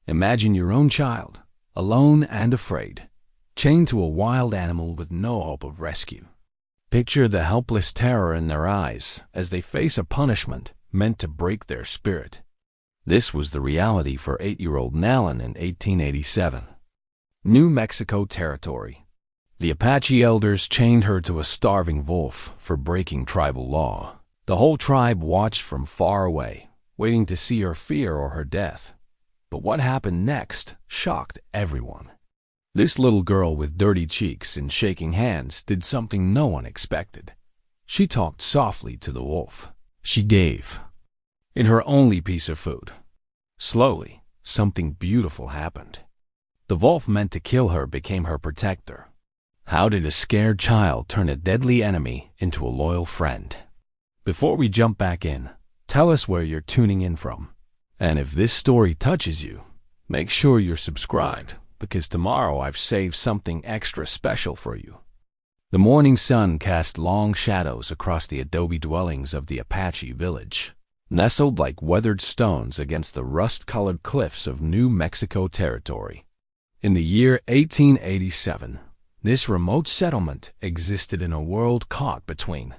Imagine your own child, alone and afraid, chained to a wild animal with no hope of rescue. Picture the helpless terror in their eyes as they face a punishment meant to break their spirit. This was the reality for 8-year-old Nalin in 1887. New Mexico Territory. The Apache elders chained her to a starving wolf for breaking tribal law. The whole tribe watched from far away, waiting to see her fear or her death. But what happened next shocked everyone. This little girl with dirty cheeks and shaking hands did something no one expected. She talked softly to the wolf. She gave it her only piece of food. Slowly, something beautiful happened. The wolf meant to kill her became her protector. How did a scared child turn a deadly enemy into a loyal friend? Before we jump back in, tell us where you're tuning in from. And if this story touches you, make sure you're subscribed, because tomorrow I've saved something extra special for you. The morning sun cast long shadows across the adobe dwellings of the Apache village, nestled like weathered stones against the rust-colored cliffs of New Mexico Territory. In the year 1887, this remote settlement existed in a world caught between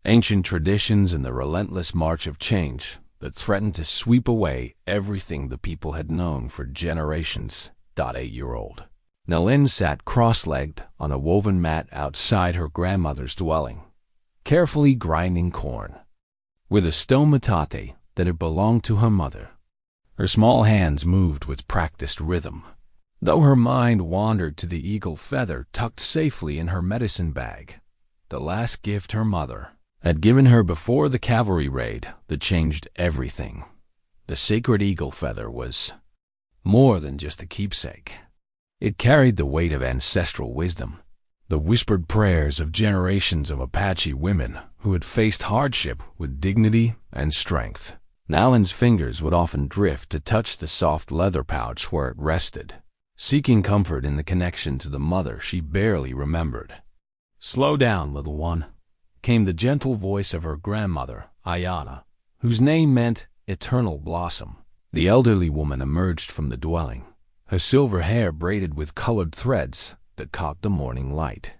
ancient traditions and the relentless march of change that threatened to sweep away everything the people had known for generations. 8-year-old Nalin sat cross-legged on a woven mat outside her grandmother's dwelling, carefully grinding corn with a stone metate that had belonged to her mother. Her small hands moved with practiced rhythm, though her mind wandered to the eagle feather tucked safely in her medicine bag, the last gift her mother had given her before the cavalry raid that changed everything. The sacred eagle feather was more than just a keepsake. It carried the weight of ancestral wisdom, the whispered prayers of generations of Apache women who had faced hardship with dignity and strength. Nalin's fingers would often drift to touch the soft leather pouch where it rested, seeking comfort in the connection to the mother she barely remembered. "Slow down, little one," came the gentle voice of her grandmother, Ayana, whose name meant eternal blossom. The elderly woman emerged from the dwelling, her silver hair braided with colored threads that caught the morning light.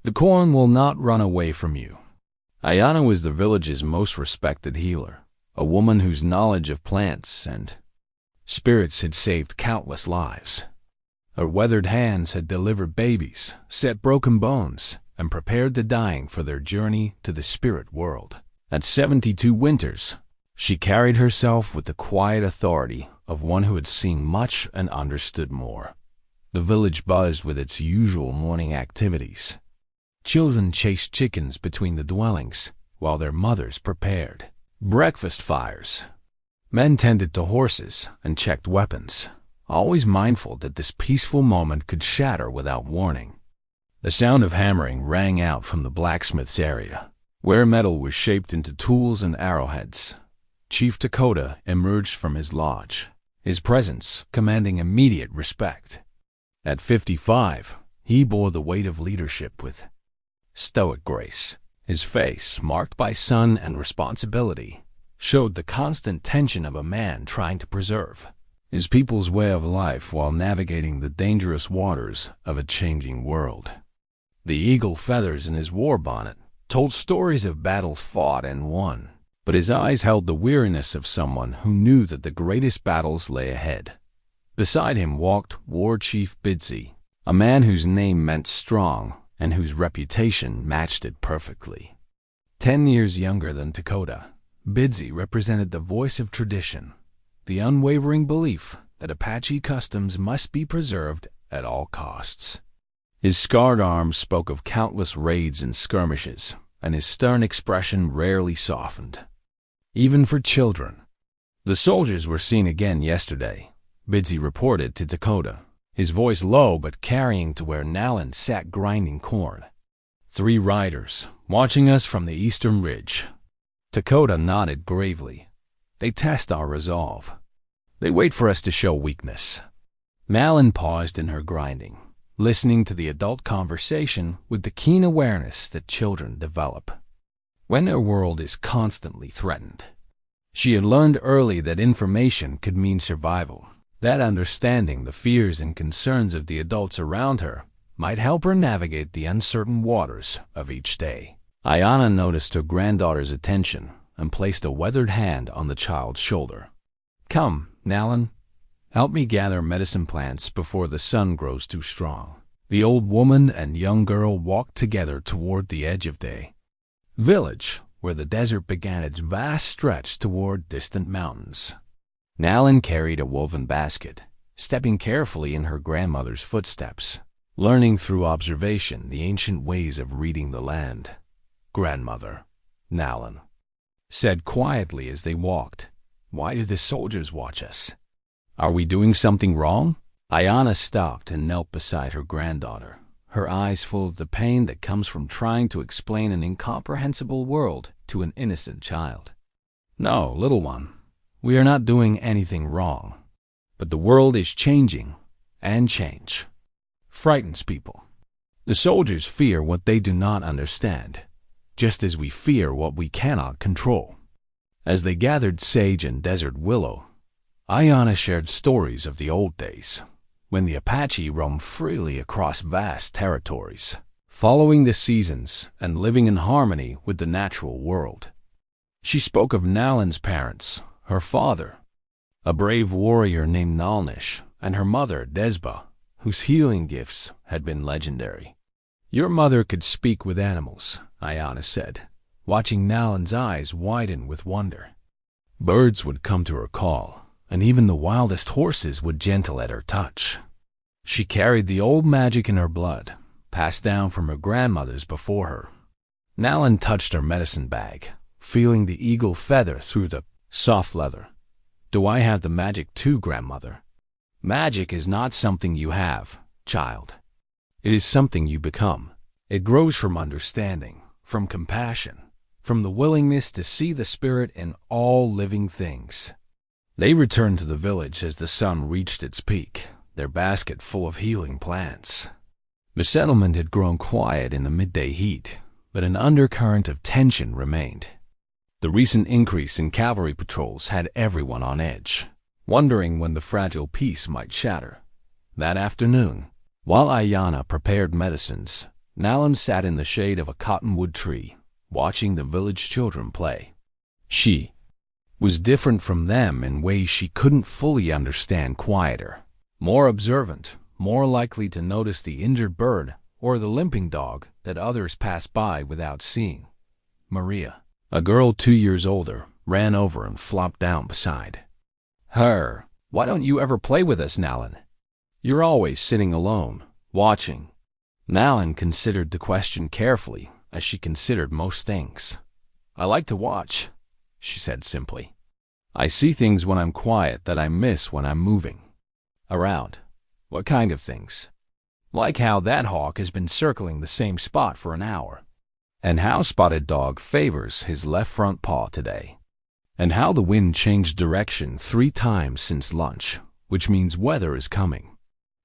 "The corn will not run away from you." Ayana was the village's most respected healer, a woman whose knowledge of plants and spirits had saved countless lives. Her weathered hands had delivered babies, set broken bones, and prepared the dying for their journey to the spirit world. At 72 winters, she carried herself with the quiet authority of one who had seen much and understood more. The village buzzed with its usual morning activities. Children chased chickens between the dwellings, while their mothers prepared breakfast fires. Men tended to horses and checked weapons, always mindful that this peaceful moment could shatter without warning. The sound of hammering rang out from the blacksmith's area, where metal was shaped into tools and arrowheads. Chief Dakota emerged from his lodge, his presence commanding immediate respect. At 55, he bore the weight of leadership with stoic grace. His face, marked by sun and responsibility, showed the constant tension of a man trying to preserve his people's way of life while navigating the dangerous waters of a changing world. The eagle feathers in his war bonnet told stories of battles fought and won, but his eyes held the weariness of someone who knew that the greatest battles lay ahead. Beside him walked War Chief Bidsy, a man whose name meant strong and whose reputation matched it perfectly. 10 years younger than Dakota, Bidsy represented the voice of tradition, the unwavering belief that Apache customs must be preserved at all costs. His scarred arms spoke of countless raids and skirmishes, and his stern expression rarely softened, even for children. "The soldiers were seen again yesterday," Bidsy reported to Dakota, his voice low but carrying to where Nalin sat grinding corn. "3 riders, watching us from the eastern ridge." Dakota nodded gravely. "They test our resolve. They wait for us to show weakness." Nalin paused in her grinding, listening to the adult conversation with the keen awareness that children develop when their world is constantly threatened. She had learned early that information could mean survival, That understanding the fears and concerns of the adults around her might help her navigate the uncertain waters of each day. Ayana noticed her granddaughter's attention and placed a weathered hand on the child's shoulder. "Come, Nalin, help me gather medicine plants before the sun grows too strong." The old woman and young girl walked together toward the edge of the village, where the desert began its vast stretch toward distant mountains. Nalin carried a woven basket, stepping carefully in her grandmother's footsteps, learning through observation the ancient ways of reading the land. "Grandmother," Nalin said quietly as they walked, "why do the soldiers watch us? Are we doing something wrong?" Ayana stopped and knelt beside her granddaughter, her eyes full of the pain that comes from trying to explain an incomprehensible world to an innocent child. "No, little one, we are not doing anything wrong. But the world is changing, and change frightens people. The soldiers fear what they do not understand, just as we fear what we cannot control." As they gathered sage and desert willow, Ayana shared stories of the old days, when the Apache roamed freely across vast territories, following the seasons and living in harmony with the natural world. She spoke of Nalin's parents, her father, a brave warrior named Nalnish, and her mother, Desba, whose healing gifts had been legendary. "Your mother could speak with animals," Ayana said, watching Nalin's eyes widen with wonder. "Birds would come to her call, and even the wildest horses would gentle at her touch. She carried the old magic in her blood, passed down from her grandmothers before her." Nalin touched her medicine bag, feeling the eagle feather through the soft leather. "Do I have the magic too, grandmother?" "Magic is not something you have, child. It is something you become. It grows from understanding, from compassion, from the willingness to see the spirit in all living things." They returned to the village as the sun reached its peak, their basket full of healing plants. The settlement had grown quiet in the midday heat, but an undercurrent of tension remained. The recent increase in cavalry patrols had everyone on edge, wondering when the fragile peace might shatter. That afternoon, while Ayana prepared medicines, Nalin sat in the shade of a cottonwood tree, watching the village children play. She was different from them in ways she couldn't fully understand. Quieter, more observant, more likely to notice the injured bird or the limping dog that others passed by without seeing. Maria, a girl 2 years older, ran over and flopped down beside her. "Why don't you ever play with us, Nalin? You're always sitting alone, watching." Nalin considered the question carefully, as she considered most things. "I like to watch," she said simply. "I see things when I'm quiet that I miss when I'm moving around." "What kind of things?" "Like how that hawk has been circling the same spot for an hour, and how Spotted Dog favors his left front paw today, and how the wind changed direction 3 times since lunch, which means weather is coming."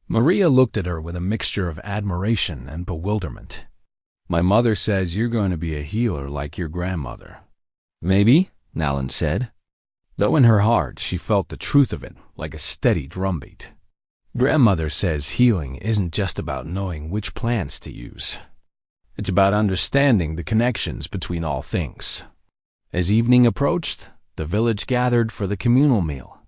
Maria looked at her with a mixture of admiration and bewilderment. "My mother says you're going to be a healer like your grandmother." "Maybe," Nalin said, though in her heart she felt the truth of it like a steady drumbeat. "Grandmother says healing isn't just about knowing which plants to use. It's about understanding the connections between all things." As evening approached, the village gathered for the communal meal.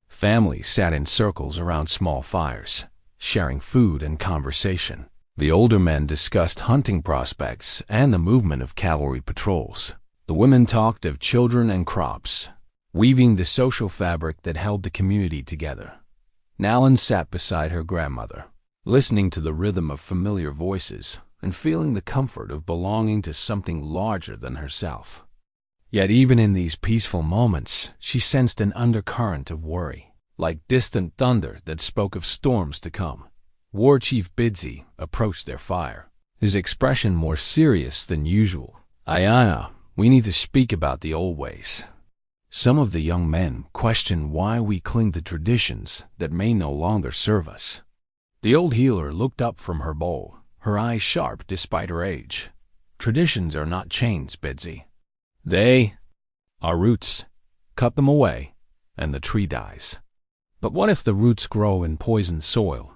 Families sat in circles around small fires, sharing food and conversation. The older men discussed hunting prospects and the movement of cavalry patrols. The women talked of children and crops, weaving the social fabric that held the community together. Nalin sat beside her grandmother, listening to the rhythm of familiar voices and feeling the comfort of belonging to something larger than herself. Yet even in these peaceful moments, she sensed an undercurrent of worry, like distant thunder that spoke of storms to come. War Chief Bidzi approached their fire, his expression more serious than usual. "Ayana, we need to speak about the old ways." Some of the young men questioned why we cling to traditions that may no longer serve us. The old healer looked up from her bowl, her eyes sharp despite her age. "Traditions are not chains, Bidzi. They are roots. Cut them away, and the tree dies." But what if the roots grow in poisoned soil?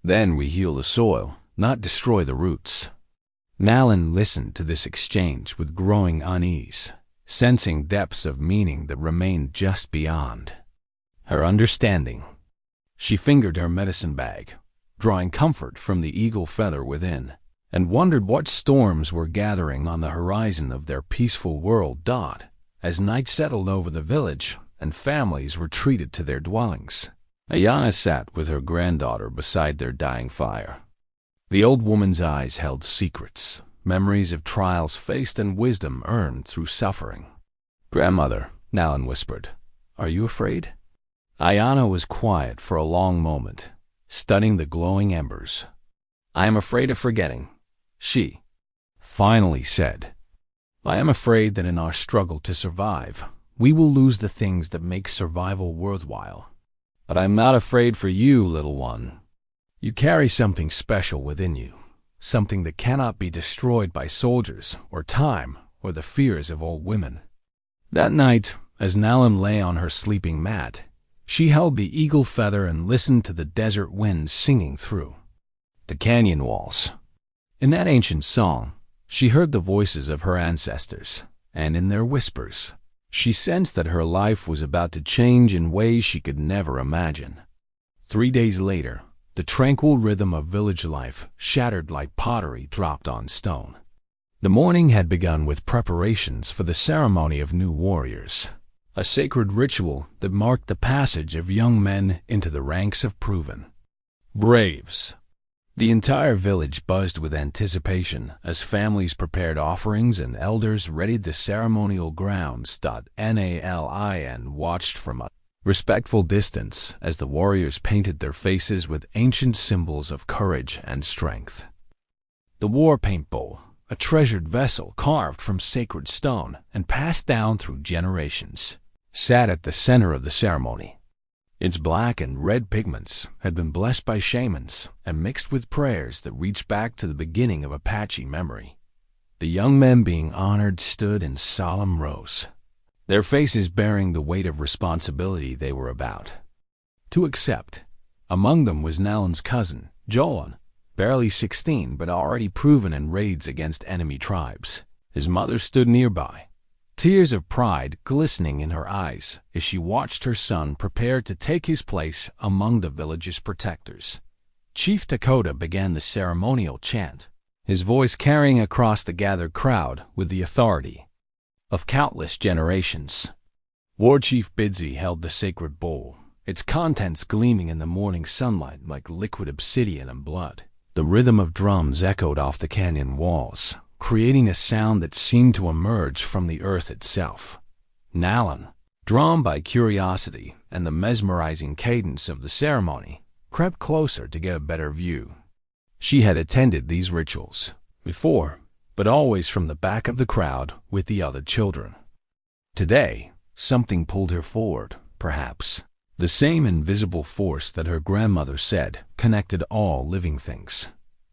Then we heal the soil, not destroy the roots. Nalin listened to this exchange with growing unease, sensing depths of meaning that remained just beyond her understanding. She fingered her medicine bag, drawing comfort from the eagle feather within, and wondered what storms were gathering on the horizon of their peaceful world. As night settled over the village and families retreated to their dwellings, Ayana sat with her granddaughter beside their dying fire. The old woman's eyes held secrets, memories of trials faced and wisdom earned through suffering. "Grandmother," Nalin whispered, "are you afraid?" Ayana was quiet for a long moment, studying the glowing embers. "I am afraid of forgetting," she finally said. "I am afraid that in our struggle to survive, we will lose the things that make survival worthwhile. But I'm not afraid for you, little one. You carry something special within you, something that cannot be destroyed by soldiers or time or the fears of old women." That night, as Nalin lay on her sleeping mat, she held the eagle feather and listened to the desert winds singing through the canyon walls. In that ancient song, she heard the voices of her ancestors, and in their whispers, she sensed that her life was about to change in ways she could never imagine. 3 days later, the tranquil rhythm of village life shattered like pottery dropped on stone. The morning had begun with preparations for the ceremony of new warriors, a sacred ritual that marked the passage of young men into the ranks of proven braves. The entire village buzzed with anticipation as families prepared offerings and elders readied the ceremonial grounds. Nalin watched from a respectful distance as the warriors painted their faces with ancient symbols of courage and strength. The war paint bowl, a treasured vessel carved from sacred stone and passed down through generations, sat at the center of the ceremony. Its black and red pigments had been blessed by shamans and mixed with prayers that reached back to the beginning of Apache memory. The young men being honored stood in solemn rows, their faces bearing the weight of responsibility they were about to accept. Among them was Nalin's cousin, Jolan, barely 16 but already proven in raids against enemy tribes. His mother stood nearby, tears of pride glistening in her eyes as she watched her son prepare to take his place among the village's protectors. Chief Dakota began the ceremonial chant, his voice carrying across the gathered crowd with the authority of countless generations. War Chief Bidsy held the sacred bowl, its contents gleaming in the morning sunlight like liquid obsidian and blood. The rhythm of drums echoed off the canyon walls, creating a sound that seemed to emerge from the earth itself. Nalin, drawn by curiosity and the mesmerizing cadence of the ceremony, crept closer to get a better view. She had attended these rituals before, but always from the back of the crowd with the other children. Today, something pulled her forward, perhaps. The same invisible force that her grandmother said connected all living things.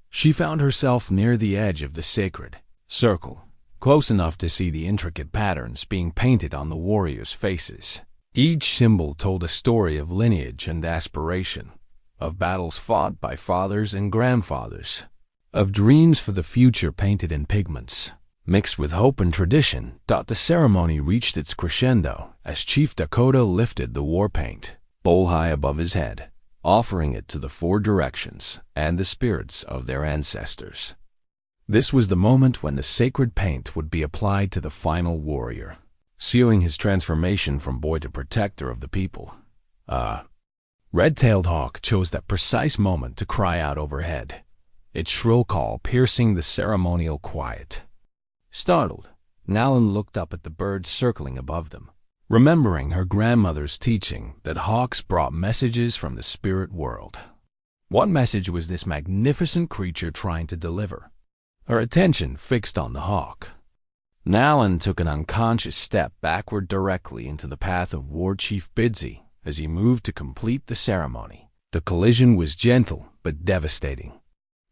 She found herself near the edge of the sacred circle, close enough to see the intricate patterns being painted on the warriors' faces. Each symbol told a story of lineage and aspiration, of battles fought by fathers and grandfathers, of dreams for the future painted in pigments, mixed with hope and tradition. The ceremony reached its crescendo as Chief Dakota lifted the war paint, bowl high above his head, offering it to the 4 directions and the spirits of their ancestors. This was the moment when the sacred paint would be applied to the final warrior, sealing his transformation from boy to protector of the people. Red-tailed hawk chose that precise moment to cry out overhead, its shrill call piercing the ceremonial quiet. Startled, Nalin looked up at the birds circling above them, remembering her grandmother's teaching that hawks brought messages from the spirit world. What message was this magnificent creature trying to deliver? Her attention fixed on the hawk. Nalin took an unconscious step backward directly into the path of War Chief Bidsy as he moved to complete the ceremony. The collision was gentle but devastating.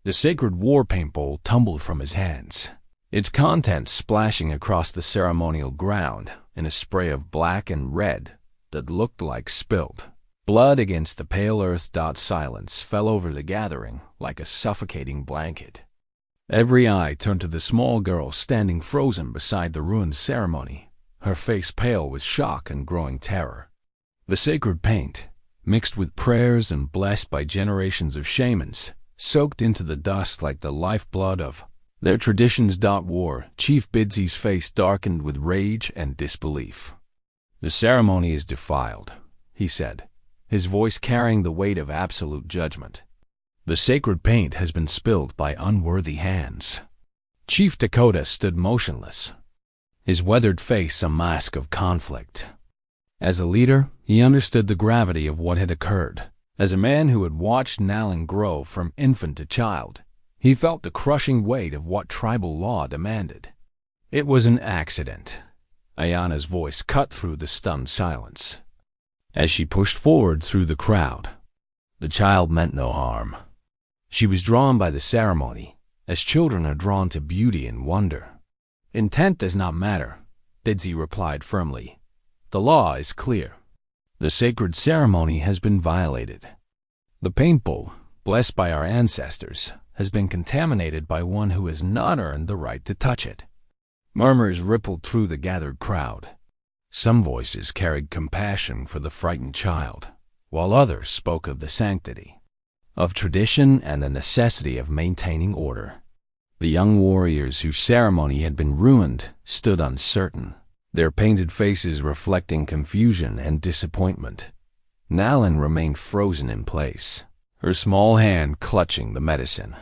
The sacred war paint bowl tumbled from his hands, its contents splashing across the ceremonial ground in a spray of black and red that looked like spilled Blood against the pale earth. Silence fell over the gathering like a suffocating blanket. Every eye turned to the small girl standing frozen beside the ruined ceremony, her face pale with shock and growing terror. The sacred paint, mixed with prayers and blessed by generations of shamans, soaked into the dust like the lifeblood of their traditions. War Chief Bidsy's face darkened with rage and disbelief. "The ceremony is defiled," he said, his voice carrying the weight of absolute judgment. "The sacred paint has been spilled by unworthy hands." Chief Dakota stood motionless, his weathered face a mask of conflict. As a leader, he understood the gravity of what had occurred. As a man who had watched Nalin grow from infant to child, he felt the crushing weight of what tribal law demanded. "It was an accident." Ayana's voice cut through the stunned silence. As she pushed forward through the crowd, the child meant no harm. She was drawn by the ceremony, as children are drawn to beauty and wonder. "Intent does not matter," Bidsy replied firmly. "The law is clear. The sacred ceremony has been violated. The paint bowl, blessed by our ancestors, has been contaminated by one who has not earned the right to touch it." Murmurs rippled through the gathered crowd. Some voices carried compassion for the frightened child, while others spoke of the sanctity of tradition and the necessity of maintaining order. The young warriors whose ceremony had been ruined stood uncertain, their painted faces reflecting confusion and disappointment. Nalin remained frozen in place, her small hand clutching the medicine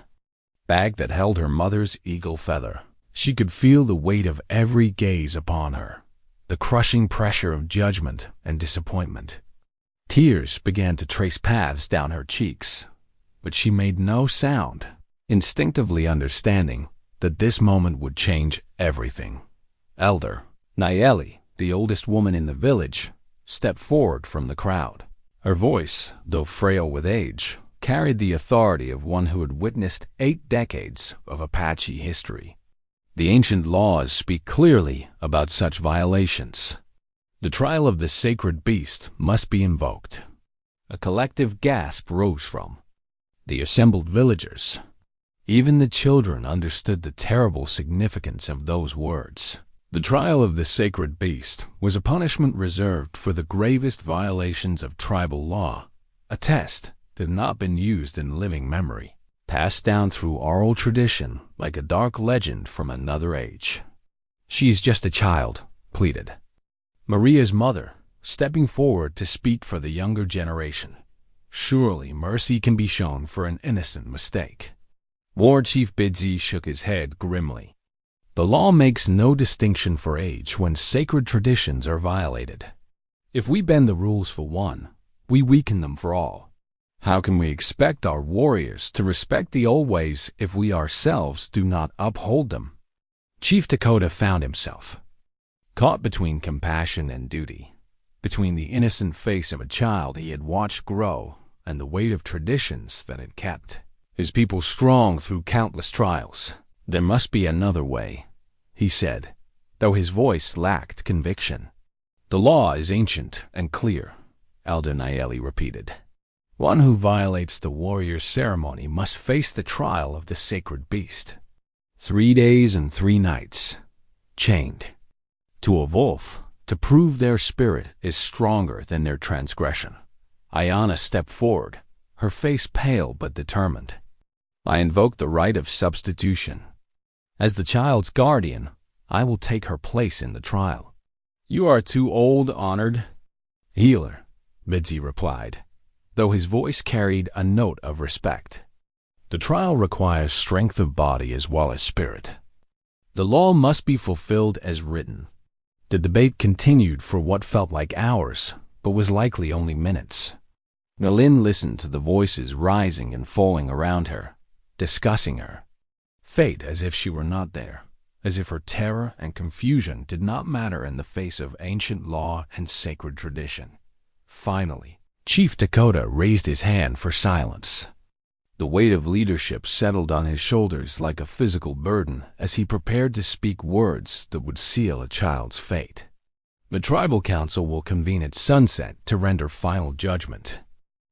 bag that held her mother's eagle feather. She could feel the weight of every gaze upon her, the crushing pressure of judgment and disappointment. Tears began to trace paths down her cheeks, but she made no sound, instinctively understanding that this moment would change everything. Elder Nayeli, the oldest woman in the village, stepped forward from the crowd. Her voice, though frail with age, carried the authority of one who had witnessed 8 decades of Apache history. "The ancient laws speak clearly about such violations. The trial of the sacred beast must be invoked." A collective gasp rose from the assembled villagers. Even the children understood the terrible significance of those words. The trial of the sacred beast was a punishment reserved for the gravest violations of tribal law, a test that had not been used in living memory, passed down through oral tradition like a dark legend from another age. "She is just a child," pleaded Maria's mother, stepping forward to speak for the younger generation. "Surely mercy can be shown for an innocent mistake." War Chief Bidsy shook his head grimly. "The law makes no distinction for age when sacred traditions are violated. If we bend the rules for one, we weaken them for all. How can we expect our warriors to respect the old ways if we ourselves do not uphold them?" Chief Dakota found himself caught between compassion and duty, between the innocent face of a child he had watched grow and the weight of traditions that had kept his people strong through countless trials. "There must be another way," he said, though his voice lacked conviction. "The law is ancient and clear," Elder Nayeli repeated. "One who violates the warrior's ceremony must face the trial of the sacred beast. 3 days and 3 nights, chained. To a wolf, to prove their spirit is stronger than their transgression." Ayana stepped forward, her face pale but determined. "I invoke the right of substitution. As the child's guardian, I will take her place in the trial." "You are too old, honored healer," Bidsy replied, though his voice carried a note of respect. "The trial requires strength of body as well as spirit. The law must be fulfilled as written." The debate continued for what felt like hours, but was likely only minutes. Nalin listened to the voices rising and falling around her, discussing her fate as if she were not there, as if her terror and confusion did not matter in the face of ancient law and sacred tradition. Finally, Chief Dakota raised his hand for silence. The weight of leadership settled on his shoulders like a physical burden as he prepared to speak words that would seal a child's fate. The tribal council will convene at sunset to render final judgment.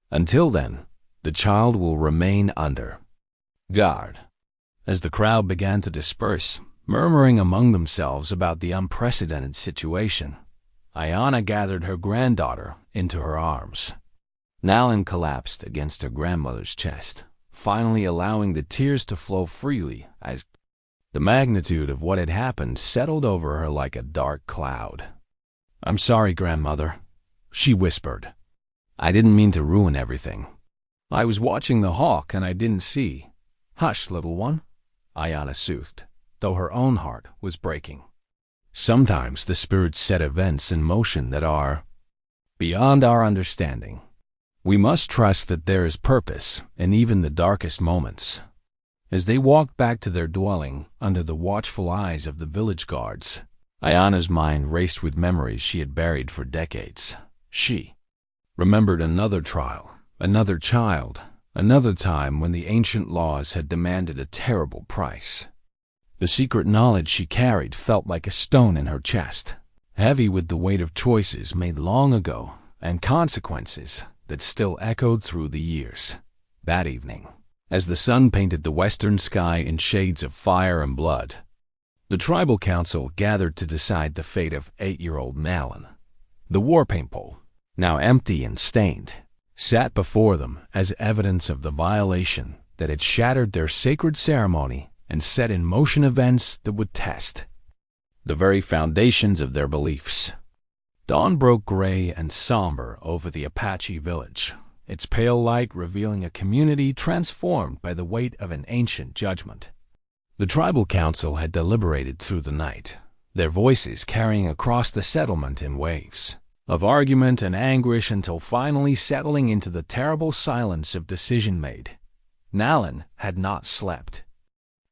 Until then, the child will remain under guard. As the crowd began to disperse, murmuring among themselves about the unprecedented situation, Ayana gathered her granddaughter into her arms. Nalin collapsed against her grandmother's chest, finally allowing the tears to flow freely as the magnitude of what had happened settled over her like a dark cloud. "I'm sorry, grandmother," she whispered. "I didn't mean to ruin everything. I was watching the hawk and I didn't see." "Hush, little one," Ayana soothed, though her own heart was breaking. Sometimes the spirits set events in motion that are beyond our understanding. We must trust that there is purpose in even the darkest moments. As they walked back to their dwelling under the watchful eyes of the village guards, Ayana's mind raced with memories she had buried for decades. She remembered another trial, another child, another time when the ancient laws had demanded a terrible price. The secret knowledge she carried felt like a stone in her chest, heavy with the weight of choices made long ago and consequences that still echoed through the years. That evening, as the sun painted the western sky in shades of fire and blood, the tribal council gathered to decide the fate of 8-year-old Nalin. The war paint pole, now empty and stained, sat before them as evidence of the violation that had shattered their sacred ceremony and set in motion events that would test the very foundations of their beliefs. Dawn broke gray and somber over the Apache village, its pale light revealing a community transformed by the weight of an ancient judgment. The tribal council had deliberated through the night, their voices carrying across the settlement in waves of argument and anguish until finally settling into the terrible silence of decision made. Nalin had not slept.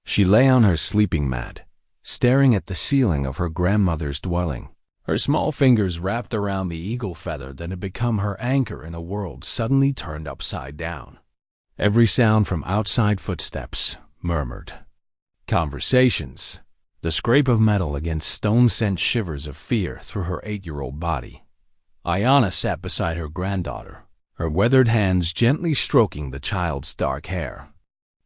She lay on her sleeping mat, staring at the ceiling of her grandmother's dwelling, her small fingers wrapped around the eagle feather that had become her anchor in a world suddenly turned upside down. Every sound from outside footsteps murmured. Conversations. The scrape of metal against stone sent shivers of fear through her 8-year-old body. Ayana sat beside her granddaughter, her weathered hands gently stroking the child's dark hair.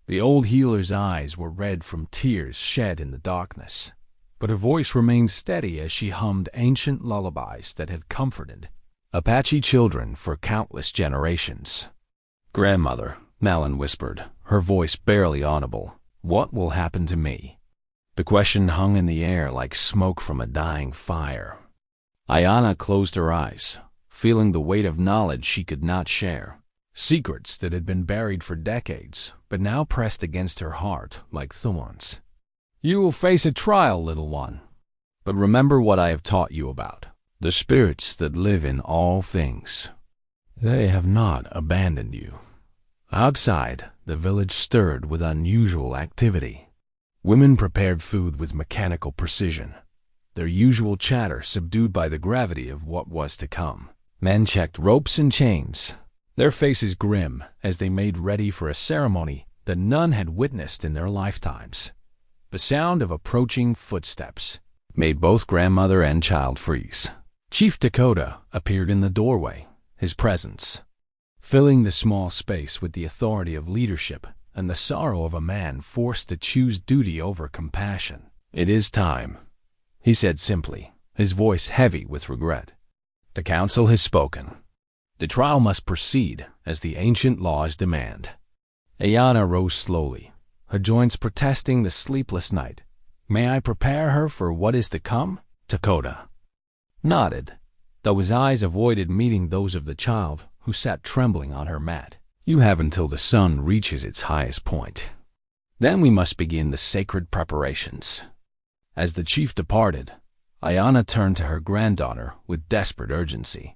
The old healer's eyes were red from tears shed in the darkness, but her voice remained steady as she hummed ancient lullabies that had comforted Apache children for countless generations. "Grandmother," Nalin whispered, her voice barely audible, "what will happen to me?" The question hung in the air like smoke from a dying fire. Ayana closed her eyes, feeling the weight of knowledge she could not share. Secrets that had been buried for decades, but now pressed against her heart like thorns. "You will face a trial, little one. But remember what I have taught you about the spirits that live in all things. They have not abandoned you." Outside, the village stirred with unusual activity. Women prepared food with mechanical precision, their usual chatter subdued by the gravity of what was to come. Men checked ropes and chains, their faces grim as they made ready for a ceremony that none had witnessed in their lifetimes. The sound of approaching footsteps made both grandmother and child freeze. Chief Dakota appeared in the doorway, his presence filling the small space with the authority of leadership and the sorrow of a man forced to choose duty over compassion. "It is time," he said simply, his voice heavy with regret. "The council has spoken. The trial must proceed as the ancient laws demand." Ayana rose slowly, her joints protesting the sleepless night. "May I prepare her for what is to come?" Dakota nodded, though his eyes avoided meeting those of the child who sat trembling on her mat. "You have until the sun reaches its highest point. Then we must begin the sacred preparations." As the chief departed, Ayana turned to her granddaughter with desperate urgency.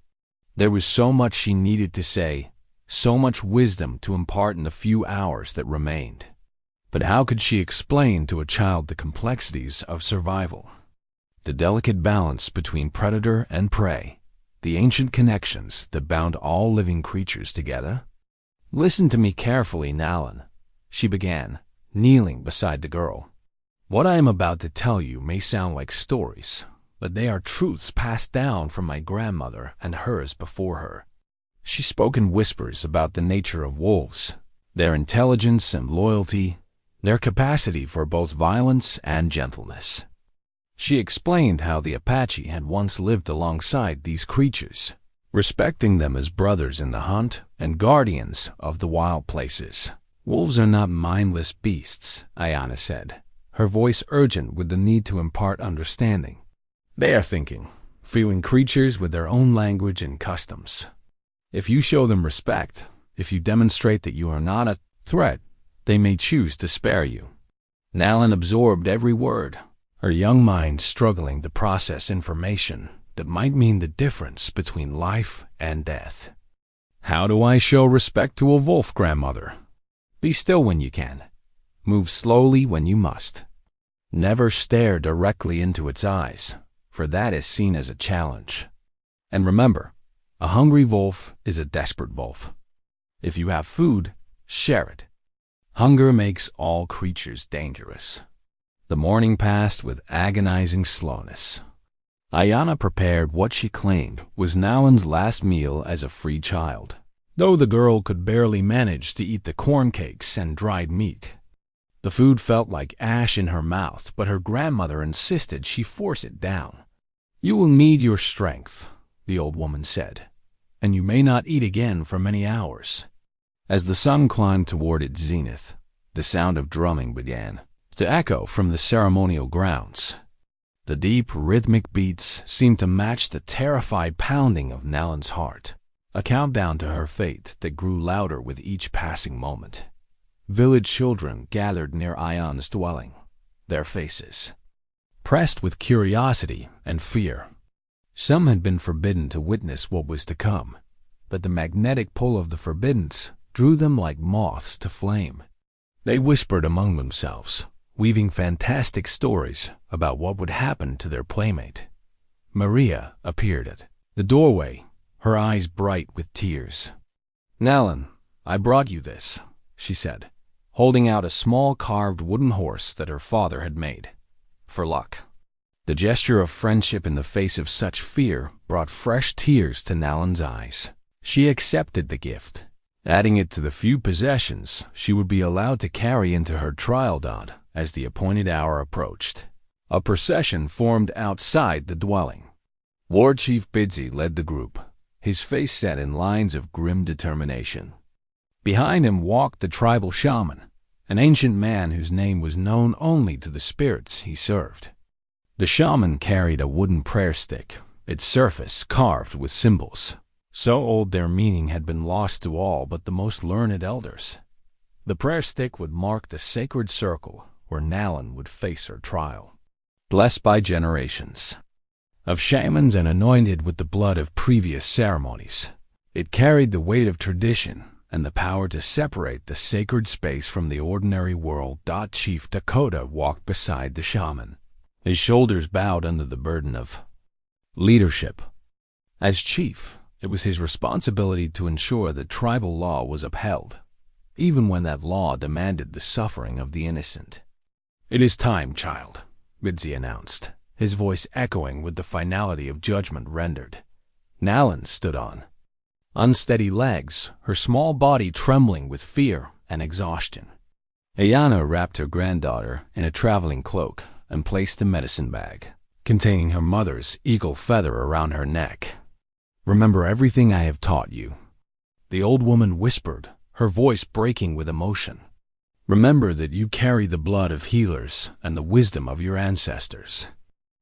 There was so much she needed to say, so much wisdom to impart in the few hours that remained. But how could she explain to a child the complexities of survival? The delicate balance between predator and prey, the ancient connections that bound all living creatures together? "Listen to me carefully, Nalin," she began, kneeling beside the girl. "What I am about to tell you may sound like stories, but they are truths passed down from my grandmother and hers before her. She spoke in whispers about the nature of wolves, their intelligence and loyalty, their capacity for both violence and gentleness. She explained how the Apache had once lived alongside these creatures, respecting them as brothers in the hunt and guardians of the wild places. Wolves are not mindless beasts, Ayana said, her voice urgent with the need to impart understanding. They are thinking, feeling creatures with their own language and customs. If you show them respect, if you demonstrate that you are not a threat, they may choose to spare you. Nalin absorbed every word, her young mind struggling to process information that might mean the difference between life and death. How do I show respect to a wolf, grandmother? Be still when you can. Move slowly when you must. Never stare directly into its eyes, for that is seen as a challenge. And remember, a hungry wolf is a desperate wolf. If you have food, share it. Hunger makes all creatures dangerous. The morning passed with agonizing slowness. Ayana prepared what she claimed was Nalin's last meal as a free child, though the girl could barely manage to eat the corn cakes and dried meat. The food felt like ash in her mouth, but her grandmother insisted she force it down. You will need your strength, the old woman said, and you may not eat again for many hours. As the sun climbed toward its zenith, the sound of drumming began to echo from the ceremonial grounds. The deep, rhythmic beats seemed to match the terrified pounding of Nalin's heart, a countdown to her fate that grew louder with each passing moment. Village children gathered near Ayana's dwelling, their faces pressed with curiosity and fear. Some had been forbidden to witness what was to come, but the magnetic pull of the forbiddens drew them like moths to flame. They whispered among themselves, weaving fantastic stories about what would happen to their playmate. Maria appeared at the doorway, her eyes bright with tears. "Nalin, I brought you this," she said, holding out a small carved wooden horse that her father had made. "For luck." The gesture of friendship in the face of such fear brought fresh tears to Nalin's eyes. She accepted the gift, adding it to the few possessions she would be allowed to carry into her trial dot as the appointed hour approached. A procession formed outside the dwelling. War Chief Bidzi led the group, his face set in lines of grim determination. Behind him walked the tribal shaman, an ancient man whose name was known only to the spirits he served. The shaman carried a wooden prayer stick, its surface carved with symbols, so old their meaning had been lost to all but the most learned elders. The prayer stick would mark the sacred circle where Nalin would face her trial. Blessed by generations of shamans and anointed with the blood of previous ceremonies, it carried the weight of tradition and the power to separate the sacred space from the ordinary world. Chief Dakota walked beside the shaman, his shoulders bowed under the burden of leadership. As chief, it was his responsibility to ensure that tribal law was upheld, even when that law demanded the suffering of the innocent. "It is time, child," Bidzi announced, his voice echoing with the finality of judgment rendered. Nalin stood on unsteady legs, her small body trembling with fear and exhaustion. Ayana wrapped her granddaughter in a traveling cloak and placed the medicine bag, containing her mother's eagle feather, around her neck. "Remember everything I have taught you," the old woman whispered, her voice breaking with emotion. "Remember that you carry the blood of healers and the wisdom of your ancestors.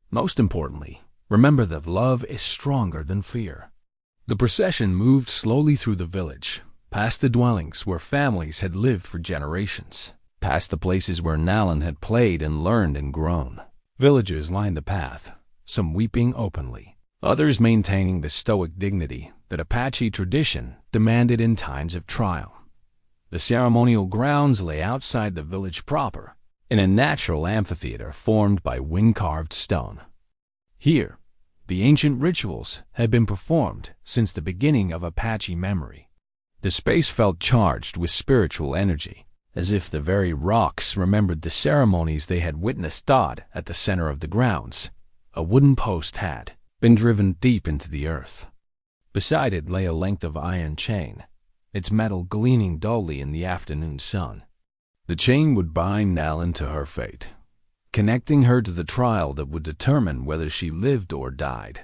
Most importantly, remember that love is stronger than fear." The procession moved slowly through the village, past the dwellings where families had lived for generations, past the places where Nalin had played and learned and grown. Villagers lined the path, some weeping openly, others maintaining the stoic dignity that Apache tradition demanded in times of trial. The ceremonial grounds lay outside the village proper, in a natural amphitheater formed by wind-carved stone. Here, the ancient rituals had been performed since the beginning of Apache memory. The space felt charged with spiritual energy, as if the very rocks remembered the ceremonies they had witnessed. At the center of the grounds, A wooden post had been driven deep into the earth. Beside it lay a length of iron chain, its metal gleaming dully in the afternoon sun. The chain would bind Nalin to her fate, connecting her to the trial that would determine whether she lived or died.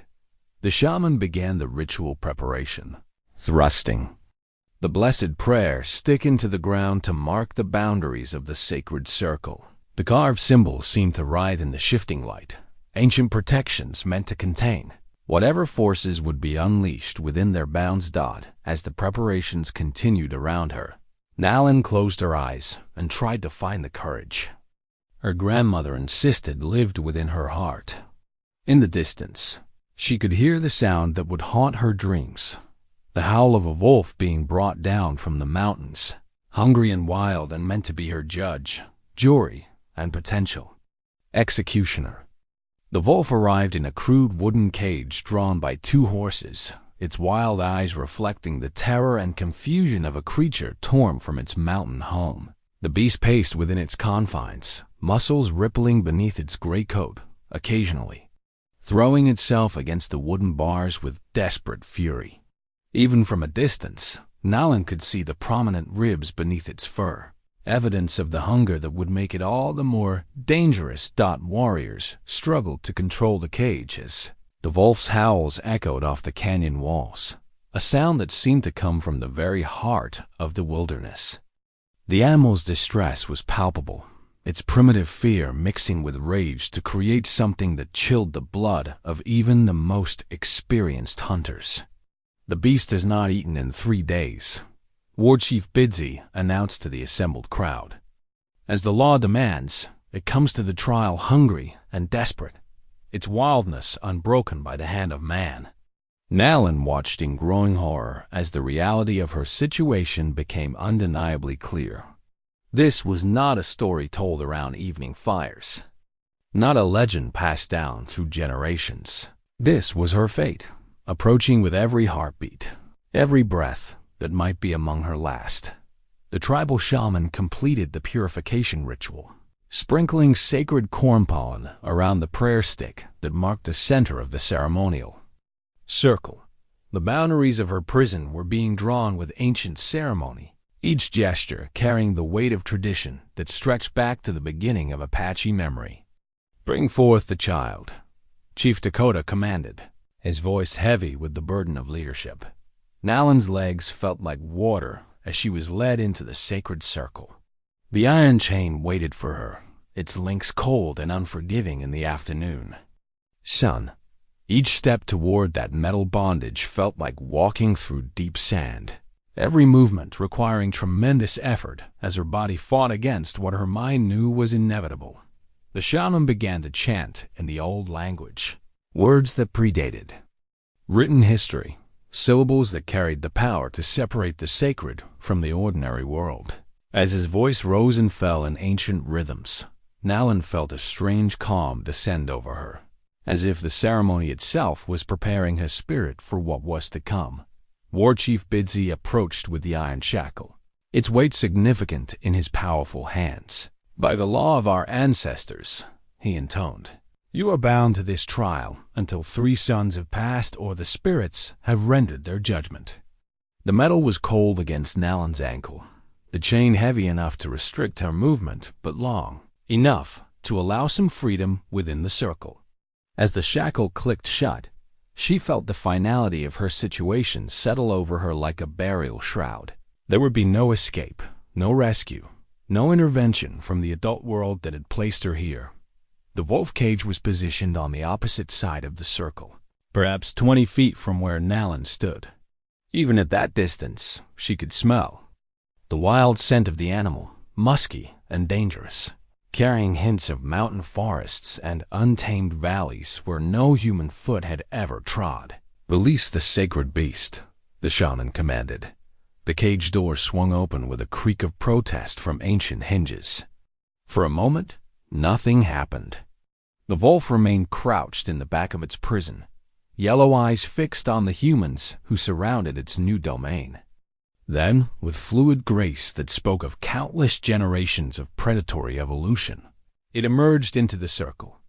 The shaman began the ritual preparation, thrusting the blessed prayer stick into the ground to mark the boundaries of the sacred circle. The carved symbols seemed to writhe in the shifting light, ancient protections meant to contain whatever forces would be unleashed within their bounds. As the preparations continued around her, Nalin closed her eyes and tried to find the courage her grandmother insisted lived within her heart. In the distance, she could hear the sound that would haunt her dreams, the howl of a wolf being brought down from the mountains, hungry and wild and meant to be her judge, jury, and potential executioner. The wolf arrived in a crude wooden cage drawn by 2 horses, its wild eyes reflecting the terror and confusion of a creature torn from its mountain home. The beast paced within its confines, muscles rippling beneath its gray coat, occasionally throwing itself against the wooden bars with desperate fury. Even from a distance, Nalin could see the prominent ribs beneath its fur, evidence of the hunger that would make it all the more dangerous. Warriors struggled to control the cage as the wolf's howls echoed off the canyon walls, a sound that seemed to come from the very heart of the wilderness. The animal's distress was palpable, its primitive fear mixing with rage to create something that chilled the blood of even the most experienced hunters. "The beast has not eaten in 3 days," War Chief Bidsy announced to the assembled crowd. "As the law demands, it comes to the trial hungry and desperate, its wildness unbroken by the hand of man." Nalin watched in growing horror as the reality of her situation became undeniably clear. This was not a story told around evening fires, not a legend passed down through generations. This was her fate, approaching with every heartbeat, every breath that might be among her last. The tribal shaman completed the purification ritual, sprinkling sacred corn pollen around the prayer stick that marked the center of the ceremonial circle. The boundaries of her prison were being drawn with ancient ceremony, each gesture carrying the weight of tradition that stretched back to the beginning of Apache memory. "Bring forth the child," Chief Dakota commanded, his voice heavy with the burden of leadership. Nalin's legs felt like water as she was led into the sacred circle. The iron chain waited for her, its links cold and unforgiving in the afternoon sun. Each step toward that metal bondage felt like walking through deep sand, every movement requiring tremendous effort as her body fought against what her mind knew was inevitable. The shaman began to chant in the old language, words that predated written history, syllables that carried the power to separate the sacred from the ordinary world. As his voice rose and fell in ancient rhythms, Nalin felt a strange calm descend over her, as if the ceremony itself was preparing her spirit for what was to come. War Chief Bidsy approached with the iron shackle, its weight significant in his powerful hands. "By the law of our ancestors," he intoned, "you are bound to this trial until 3 suns have passed or the spirits have rendered their judgment." The metal was cold against Nalin's ankle, the chain heavy enough to restrict her movement, but long enough to allow some freedom within the circle. As the shackle clicked shut, she felt the finality of her situation settle over her like a burial shroud. There would be no escape, no rescue, no intervention from the adult world that had placed her here. The wolf cage was positioned on the opposite side of the circle, perhaps 20 feet from where Nalin stood. Even at that distance, she could smell the wild scent of the animal, musky and dangerous, carrying hints of mountain forests and untamed valleys where no human foot had ever trod. "Release the sacred beast," the shaman commanded. The cage door swung open with a creak of protest from ancient hinges. For a moment, nothing happened. The wolf remained crouched in the back of its prison, yellow eyes fixed on the humans who surrounded its new domain. Then, with fluid grace that spoke of countless generations of predatory evolution, it emerged into the circle,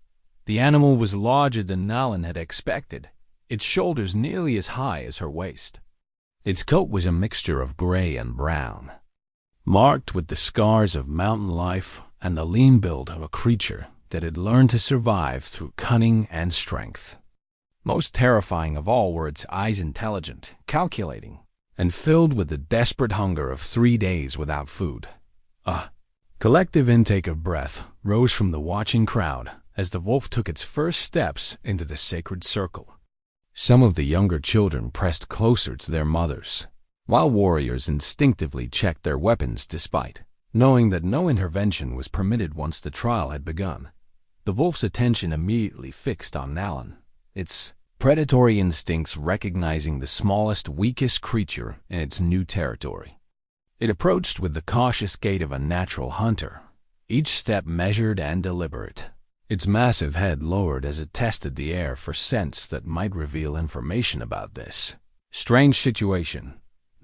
The animal was larger than Nalin had expected, its shoulders nearly as high as her waist. Its coat was a mixture of gray and brown, marked with the scars of mountain life and the lean build of a creature that had learned to survive through cunning and strength. Most terrifying of all were its eyes, intelligent, calculating, and filled with the desperate hunger of 3 days without food. A collective intake of breath rose from the watching crowd as the wolf took its first steps into the sacred circle. Some of the younger children pressed closer to their mothers, while warriors instinctively checked their weapons despite knowing that no intervention was permitted once the trial had begun. The wolf's attention immediately fixed on Nalin, its predatory instincts recognizing the smallest, weakest creature in its new territory. It approached with the cautious gait of a natural hunter, each step measured and deliberate, its massive head lowered as it tested the air for scents that might reveal information about this strange situation.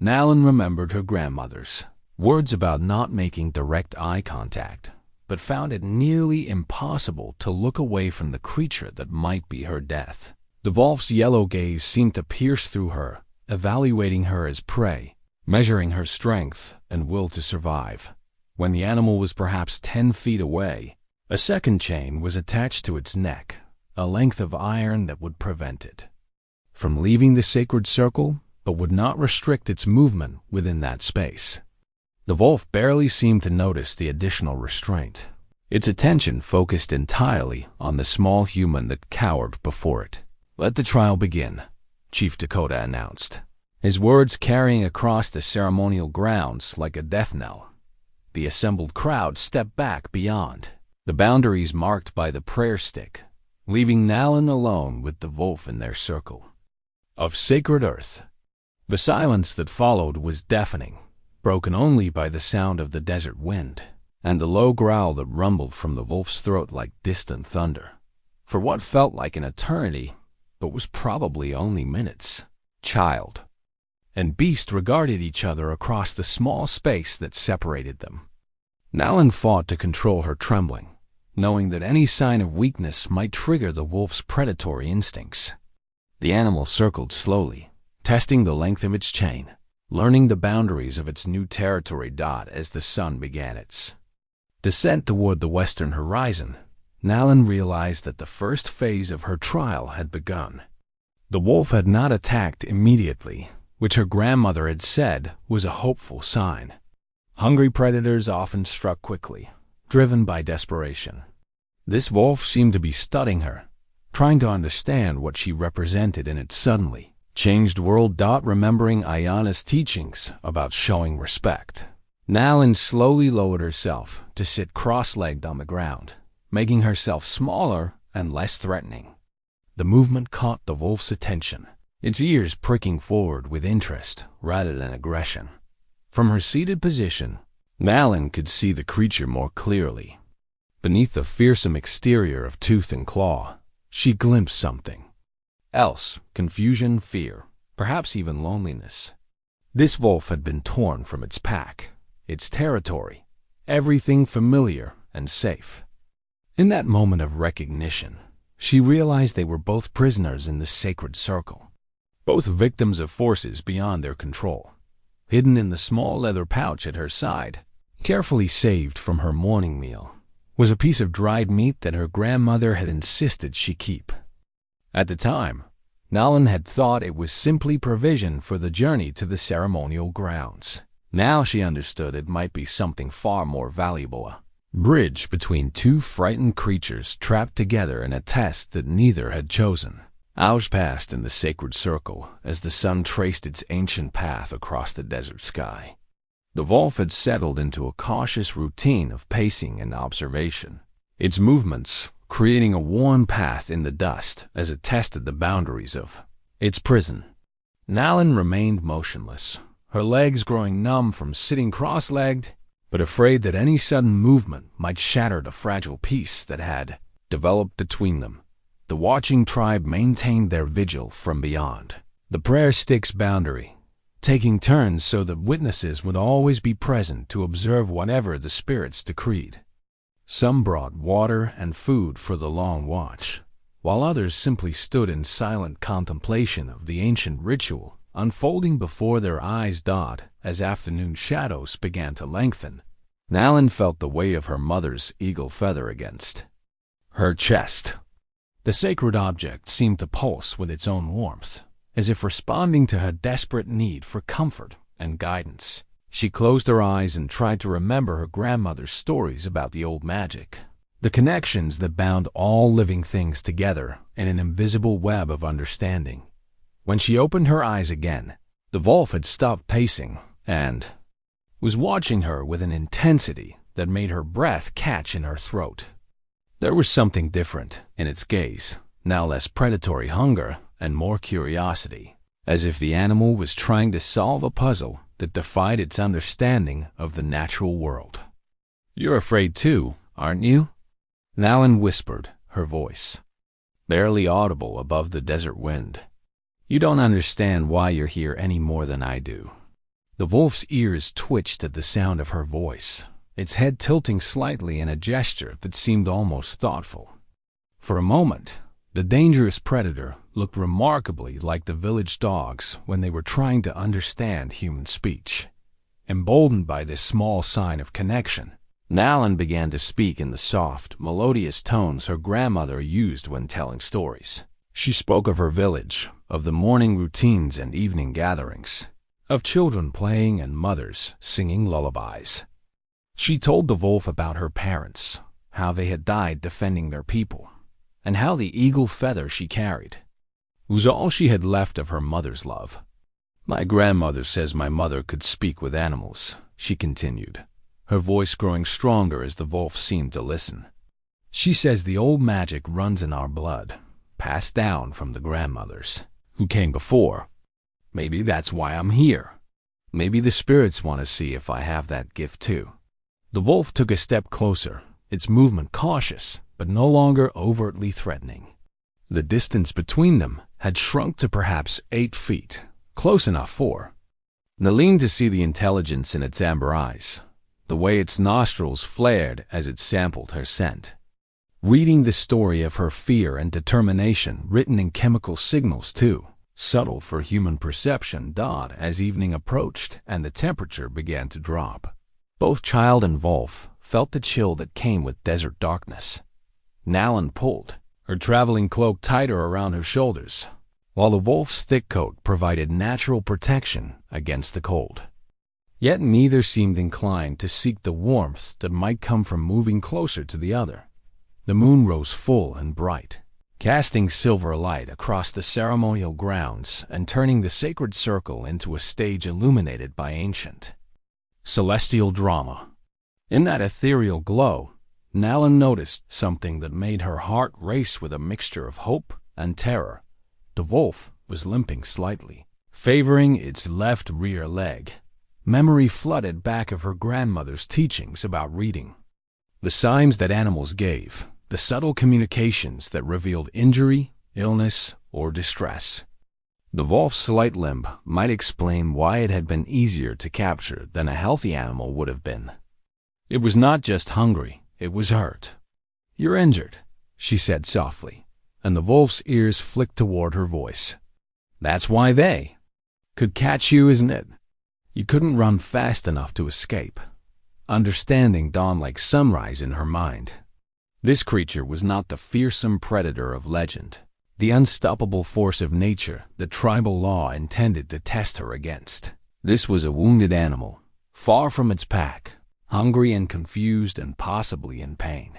Nalin remembered her grandmother's words about not making direct eye contact, but found it nearly impossible to look away from the creature that might be her death. The wolf's yellow gaze seemed to pierce through her, evaluating her as prey, measuring her strength and will to survive. When the animal was perhaps 10 feet away, a second chain was attached to its neck, a length of iron that would prevent it from leaving the sacred circle, but would not restrict its movement within that space. The wolf barely seemed to notice the additional restraint. Its attention focused entirely on the small human that cowered before it. "Let the trial begin," Chief Dakota announced, his words carrying across the ceremonial grounds like a death knell. The assembled crowd stepped back beyond the boundaries marked by the prayer stick, leaving Nalin alone with the wolf in their circle of sacred earth. The silence that followed was deafening, broken only by the sound of the desert wind and the low growl that rumbled from the wolf's throat like distant thunder. For what felt like an eternity, but was probably only minutes, child and beast regarded each other across the small space that separated them. Nalin fought to control her trembling, knowing that any sign of weakness might trigger the wolf's predatory instincts. The animal circled slowly, testing the length of its chain, learning the boundaries of its new territory. As the sun began its descent toward the western horizon, Nalin realized that the first phase of her trial had begun. The wolf had not attacked immediately, which her grandmother had said was a hopeful sign. Hungry predators often struck quickly, driven by desperation. This wolf seemed to be studying her, trying to understand what she represented in its suddenly changed world. Remembering Ayana's teachings about showing respect, Nalin slowly lowered herself to sit cross-legged on the ground, making herself smaller and less threatening. The movement caught the wolf's attention, its ears pricking forward with interest rather than aggression. From her seated position, Nalin could see the creature more clearly. Beneath the fearsome exterior of tooth and claw, she glimpsed something else: confusion, fear, perhaps even loneliness. This wolf had been torn from its pack, its territory, everything familiar and safe. In that moment of recognition, she realized they were both prisoners in the sacred circle, both victims of forces beyond their control. Hidden in the small leather pouch at her side, carefully saved from her morning meal, was a piece of dried meat that her grandmother had insisted she keep. At the time, Nalin had thought it was simply provision for the journey to the ceremonial grounds. Now she understood it might be something far more valuable, a bridge between two frightened creatures trapped together in a test that neither had chosen. Hours passed in the sacred circle as the sun traced its ancient path across the desert sky. The wolf had settled into a cautious routine of pacing and observation, its movements creating a worn path in the dust as it tested the boundaries of its prison. Nalin remained motionless, her legs growing numb from sitting cross-legged, but afraid that any sudden movement might shatter the fragile peace that had developed between them. The watching tribe maintained their vigil from beyond the prayer stick's boundary, taking turns so that witnesses would always be present to observe whatever the spirits decreed. Some brought water and food for the long watch, while others simply stood in silent contemplation of the ancient ritual unfolding before their eyes. As afternoon shadows began to lengthen, Nalin felt the weight of her mother's eagle feather against her chest. The sacred object seemed to pulse with its own warmth, as if responding to her desperate need for comfort and guidance. She closed her eyes and tried to remember her grandmother's stories about the old magic, the connections that bound all living things together in an invisible web of understanding. When she opened her eyes again, the wolf had stopped pacing and was watching her with an intensity that made her breath catch in her throat. There was something different in its gaze, now less predatory hunger and more curiosity, as if the animal was trying to solve a puzzle that defied its understanding of the natural world. "You're afraid too, aren't you?" Nalin whispered, her voice barely audible above the desert wind. "You don't understand why you're here any more than I do." The wolf's ears twitched at the sound of her voice, its head tilting slightly in a gesture that seemed almost thoughtful. For a moment, the dangerous predator looked remarkably like the village dogs when they were trying to understand human speech. Emboldened by this small sign of connection, Nalin began to speak in the soft, melodious tones her grandmother used when telling stories. She spoke of her village, of the morning routines and evening gatherings, of children playing and mothers singing lullabies. She told the wolf about her parents, how they had died defending their people, and how the eagle feather she carried was all she had left of her mother's love. "My grandmother says my mother could speak with animals," she continued, her voice growing stronger as the wolf seemed to listen. "She says the old magic runs in our blood, passed down from the grandmothers who came before. Maybe that's why I'm here. Maybe the spirits want to see if I have that gift too." The wolf took a step closer, its movement cautious, but no longer overtly threatening. The distance between them had shrunk to perhaps 8 feet, close enough for Nalin to see the intelligence in its amber eyes, the way its nostrils flared as it sampled her scent. Reading the story of her fear and determination written in chemical signals too, subtle for human perception. As evening approached and the temperature began to drop, both child and wolf felt the chill that came with desert darkness. Nalin pulled her traveling cloak tighter around her shoulders, while the wolf's thick coat provided natural protection against the cold. Yet neither seemed inclined to seek the warmth that might come from moving closer to the other. The moon rose full and bright, casting silver light across the ceremonial grounds and turning the sacred circle into a stage illuminated by ancient celestial drama. In that ethereal glow, Nalin noticed something that made her heart race with a mixture of hope and terror. The wolf was limping slightly, favoring its left rear leg. Memory flooded back of her grandmother's teachings about reading the signs that animals gave, the subtle communications that revealed injury, illness, or distress. The wolf's slight limp might explain why it had been easier to capture than a healthy animal would have been. It was not just hungry, it was hurt. "You're injured," she said softly, and the wolf's ears flicked toward her voice. "That's why they could catch you, isn't it? You couldn't run fast enough to escape." Understanding dawned like sunrise in her mind. This creature was not the fearsome predator of legend, the unstoppable force of nature that tribal law intended to test her against. This was a wounded animal, far from its pack, hungry and confused and possibly in pain.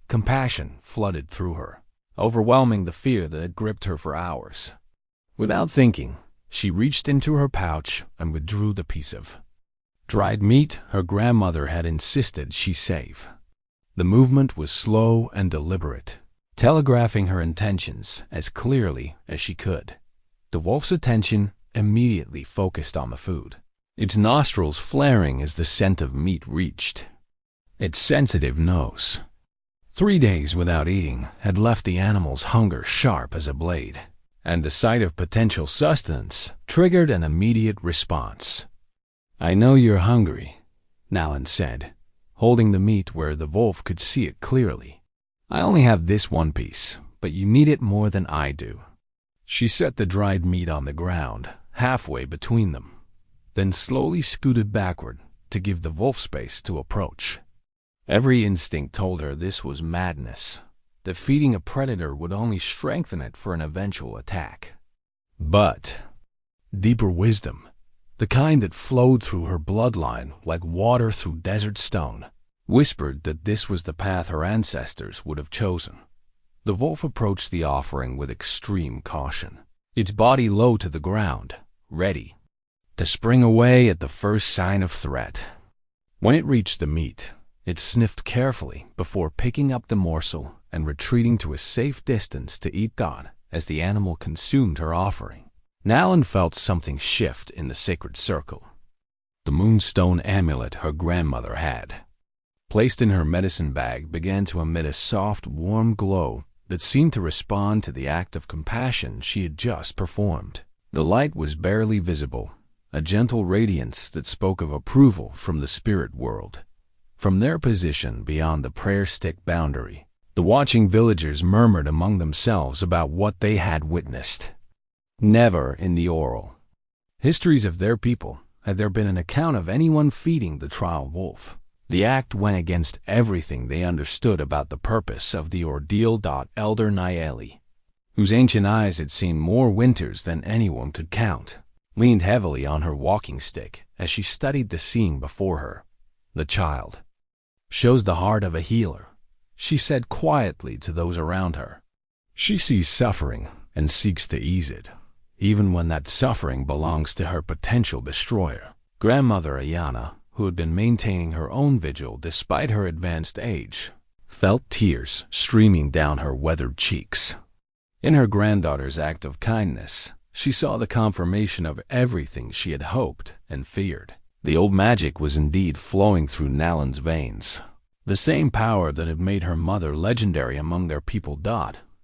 Compassion flooded through her, overwhelming the fear that had gripped her for hours. Without thinking, she reached into her pouch and withdrew the piece of dried meat her grandmother had insisted she save. The movement was slow and deliberate, telegraphing her intentions as clearly as she could. The wolf's attention immediately focused on the food, its nostrils flaring as the scent of meat reached its sensitive nose. 3 days without eating had left the animal's hunger sharp as a blade, and the sight of potential sustenance triggered an immediate response. "I know you're hungry," Nalin said, holding the meat where the wolf could see it clearly. "I only have this one piece, but you need it more than I do." She set the dried meat on the ground, halfway between them, then slowly scooted backward to give the wolf space to approach. Every instinct told her this was madness, that feeding a predator would only strengthen it for an eventual attack. But deeper wisdom, the kind that flowed through her bloodline like water through desert stone, whispered that this was the path her ancestors would have chosen. The wolf approached the offering with extreme caution, its body low to the ground, ready to spring away at the first sign of threat. When it reached the meat, it sniffed carefully before picking up the morsel and retreating to a safe distance to eat God as the animal consumed her offering. Nalin felt something shift in the sacred circle. The moonstone amulet her grandmother had, placed in her medicine bag, began to emit a soft, warm glow that seemed to respond to the act of compassion she had just performed. The light was barely visible, a gentle radiance that spoke of approval from the spirit world. From their position beyond the prayer stick boundary, the watching villagers murmured among themselves about what they had witnessed. Never in the oral histories of their people had there been an account of anyone feeding the trial wolf. The act went against everything they understood about the purpose of the ordeal. Elder Nalin, whose ancient eyes had seen more winters than anyone could count, leaned heavily on her walking stick as she studied the scene before her. "The child shows the heart of a healer," she said quietly to those around her. "She sees suffering and seeks to ease it, even when that suffering belongs to her potential destroyer." Grandmother Ayana, who had been maintaining her own vigil despite her advanced age, felt tears streaming down her weathered cheeks. In her granddaughter's act of kindness, she saw the confirmation of everything she had hoped and feared. The old magic was indeed flowing through Nalin's veins, the same power that had made her mother legendary among their people.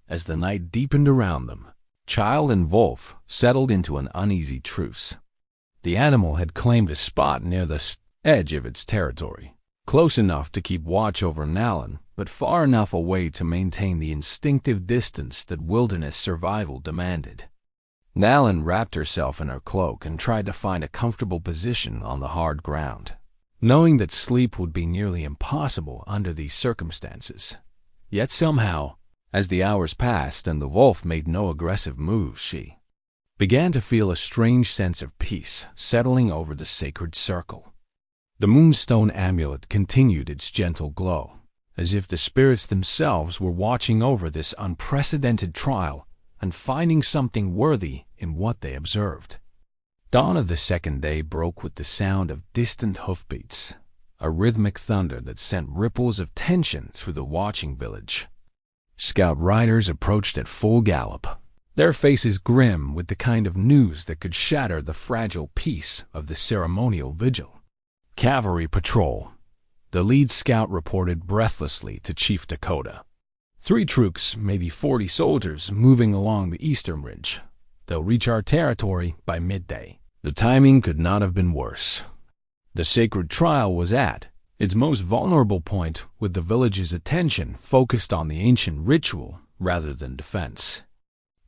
As the night deepened around them, child and wolf settled into an uneasy truce. The animal had claimed a spot near the edge of its territory, close enough to keep watch over Nalin, but far enough away to maintain the instinctive distance that wilderness survival demanded. Nalin wrapped herself in her cloak and tried to find a comfortable position on the hard ground, knowing that sleep would be nearly impossible under these circumstances. Yet somehow, as the hours passed and the wolf made no aggressive moves, she began to feel a strange sense of peace settling over the sacred circle. The moonstone amulet continued its gentle glow, as if the spirits themselves were watching over this unprecedented trial and finding something worthy in what they observed. Dawn of the second day broke with the sound of distant hoofbeats, a rhythmic thunder that sent ripples of tension through the watching village. Scout riders approached at full gallop, their faces grim with the kind of news that could shatter the fragile peace of the ceremonial vigil. "Cavalry patrol," the lead scout reported breathlessly to Chief Dakota. "3 troops, maybe 40 soldiers, moving along the eastern ridge. They'll reach our territory by midday." The timing could not have been worse. The sacred trial was at its most vulnerable point, with the village's attention focused on the ancient ritual rather than defense.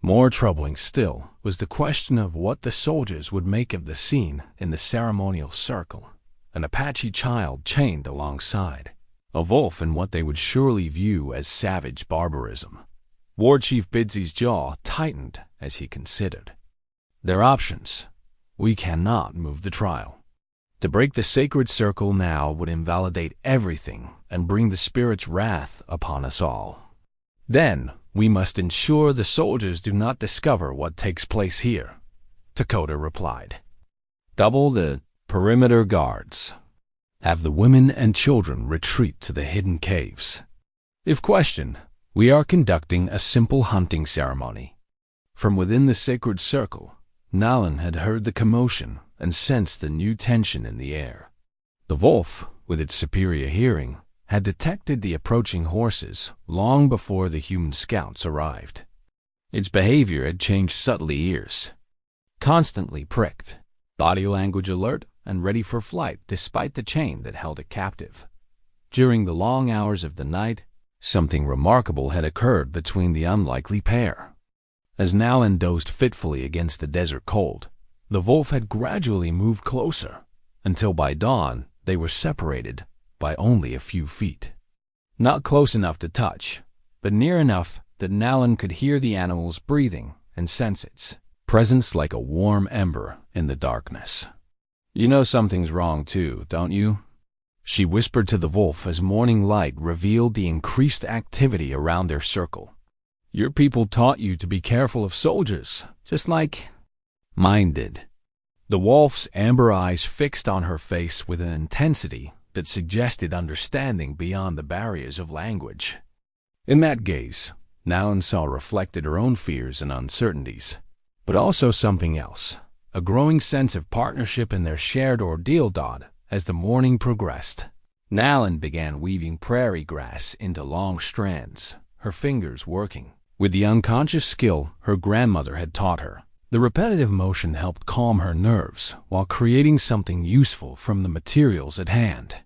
More troubling still was the question of what the soldiers would make of the scene in the ceremonial circle. An Apache child chained alongside, a wolf in what they would surely view as savage barbarism. War Chief Bidsy's jaw tightened as he considered their options. "We cannot move the trial. To break the sacred circle now would invalidate everything and bring the spirit's wrath upon us all. Then we must ensure the soldiers do not discover what takes place here," Dakota replied. "Double the perimeter guards. Have the women and children retreat to the hidden caves. If questioned, we are conducting a simple hunting ceremony." From within the sacred circle, Nalin had heard the commotion and sensed the new tension in the air. The wolf, with its superior hearing, had detected the approaching horses long before the human scouts arrived. Its behavior had changed subtly ears, constantly pricked, body language alert and ready for flight despite the chain that held it captive. During the long hours of the night, something remarkable had occurred between the unlikely pair. As Nalin dozed fitfully against the desert cold, the wolf had gradually moved closer, until by dawn they were separated by only a few feet. Not close enough to touch, but near enough that Nalin could hear the animal's breathing and sense its presence like a warm ember in the darkness. "You know something's wrong too, don't you?" she whispered to the wolf as morning light revealed the increased activity around their circle. "Your people taught you to be careful of soldiers, just like mine did." The wolf's amber eyes fixed on her face with an intensity that suggested understanding beyond the barriers of language. In that gaze, Nalin saw reflected her own fears and uncertainties, but also something else, a growing sense of partnership in their shared ordeal. As the morning progressed, Nalin began weaving prairie grass into long strands, her fingers working with the unconscious skill her grandmother had taught her. The repetitive motion helped calm her nerves while creating something useful from the materials at hand.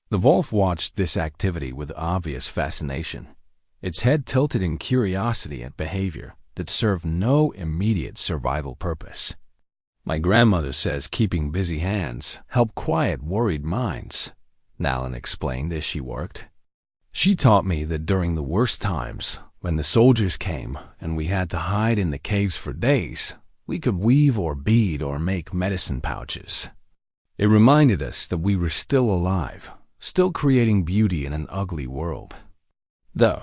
The wolf watched this activity with obvious fascination, its head tilted in curiosity at behavior that served no immediate survival purpose. "My grandmother says keeping busy hands help quiet worried minds," Nalin explained as she worked. "She taught me that during the worst times, when the soldiers came and we had to hide in the caves for days, we could weave or bead or make medicine pouches. It reminded us that we were still alive, still creating beauty in an ugly world." The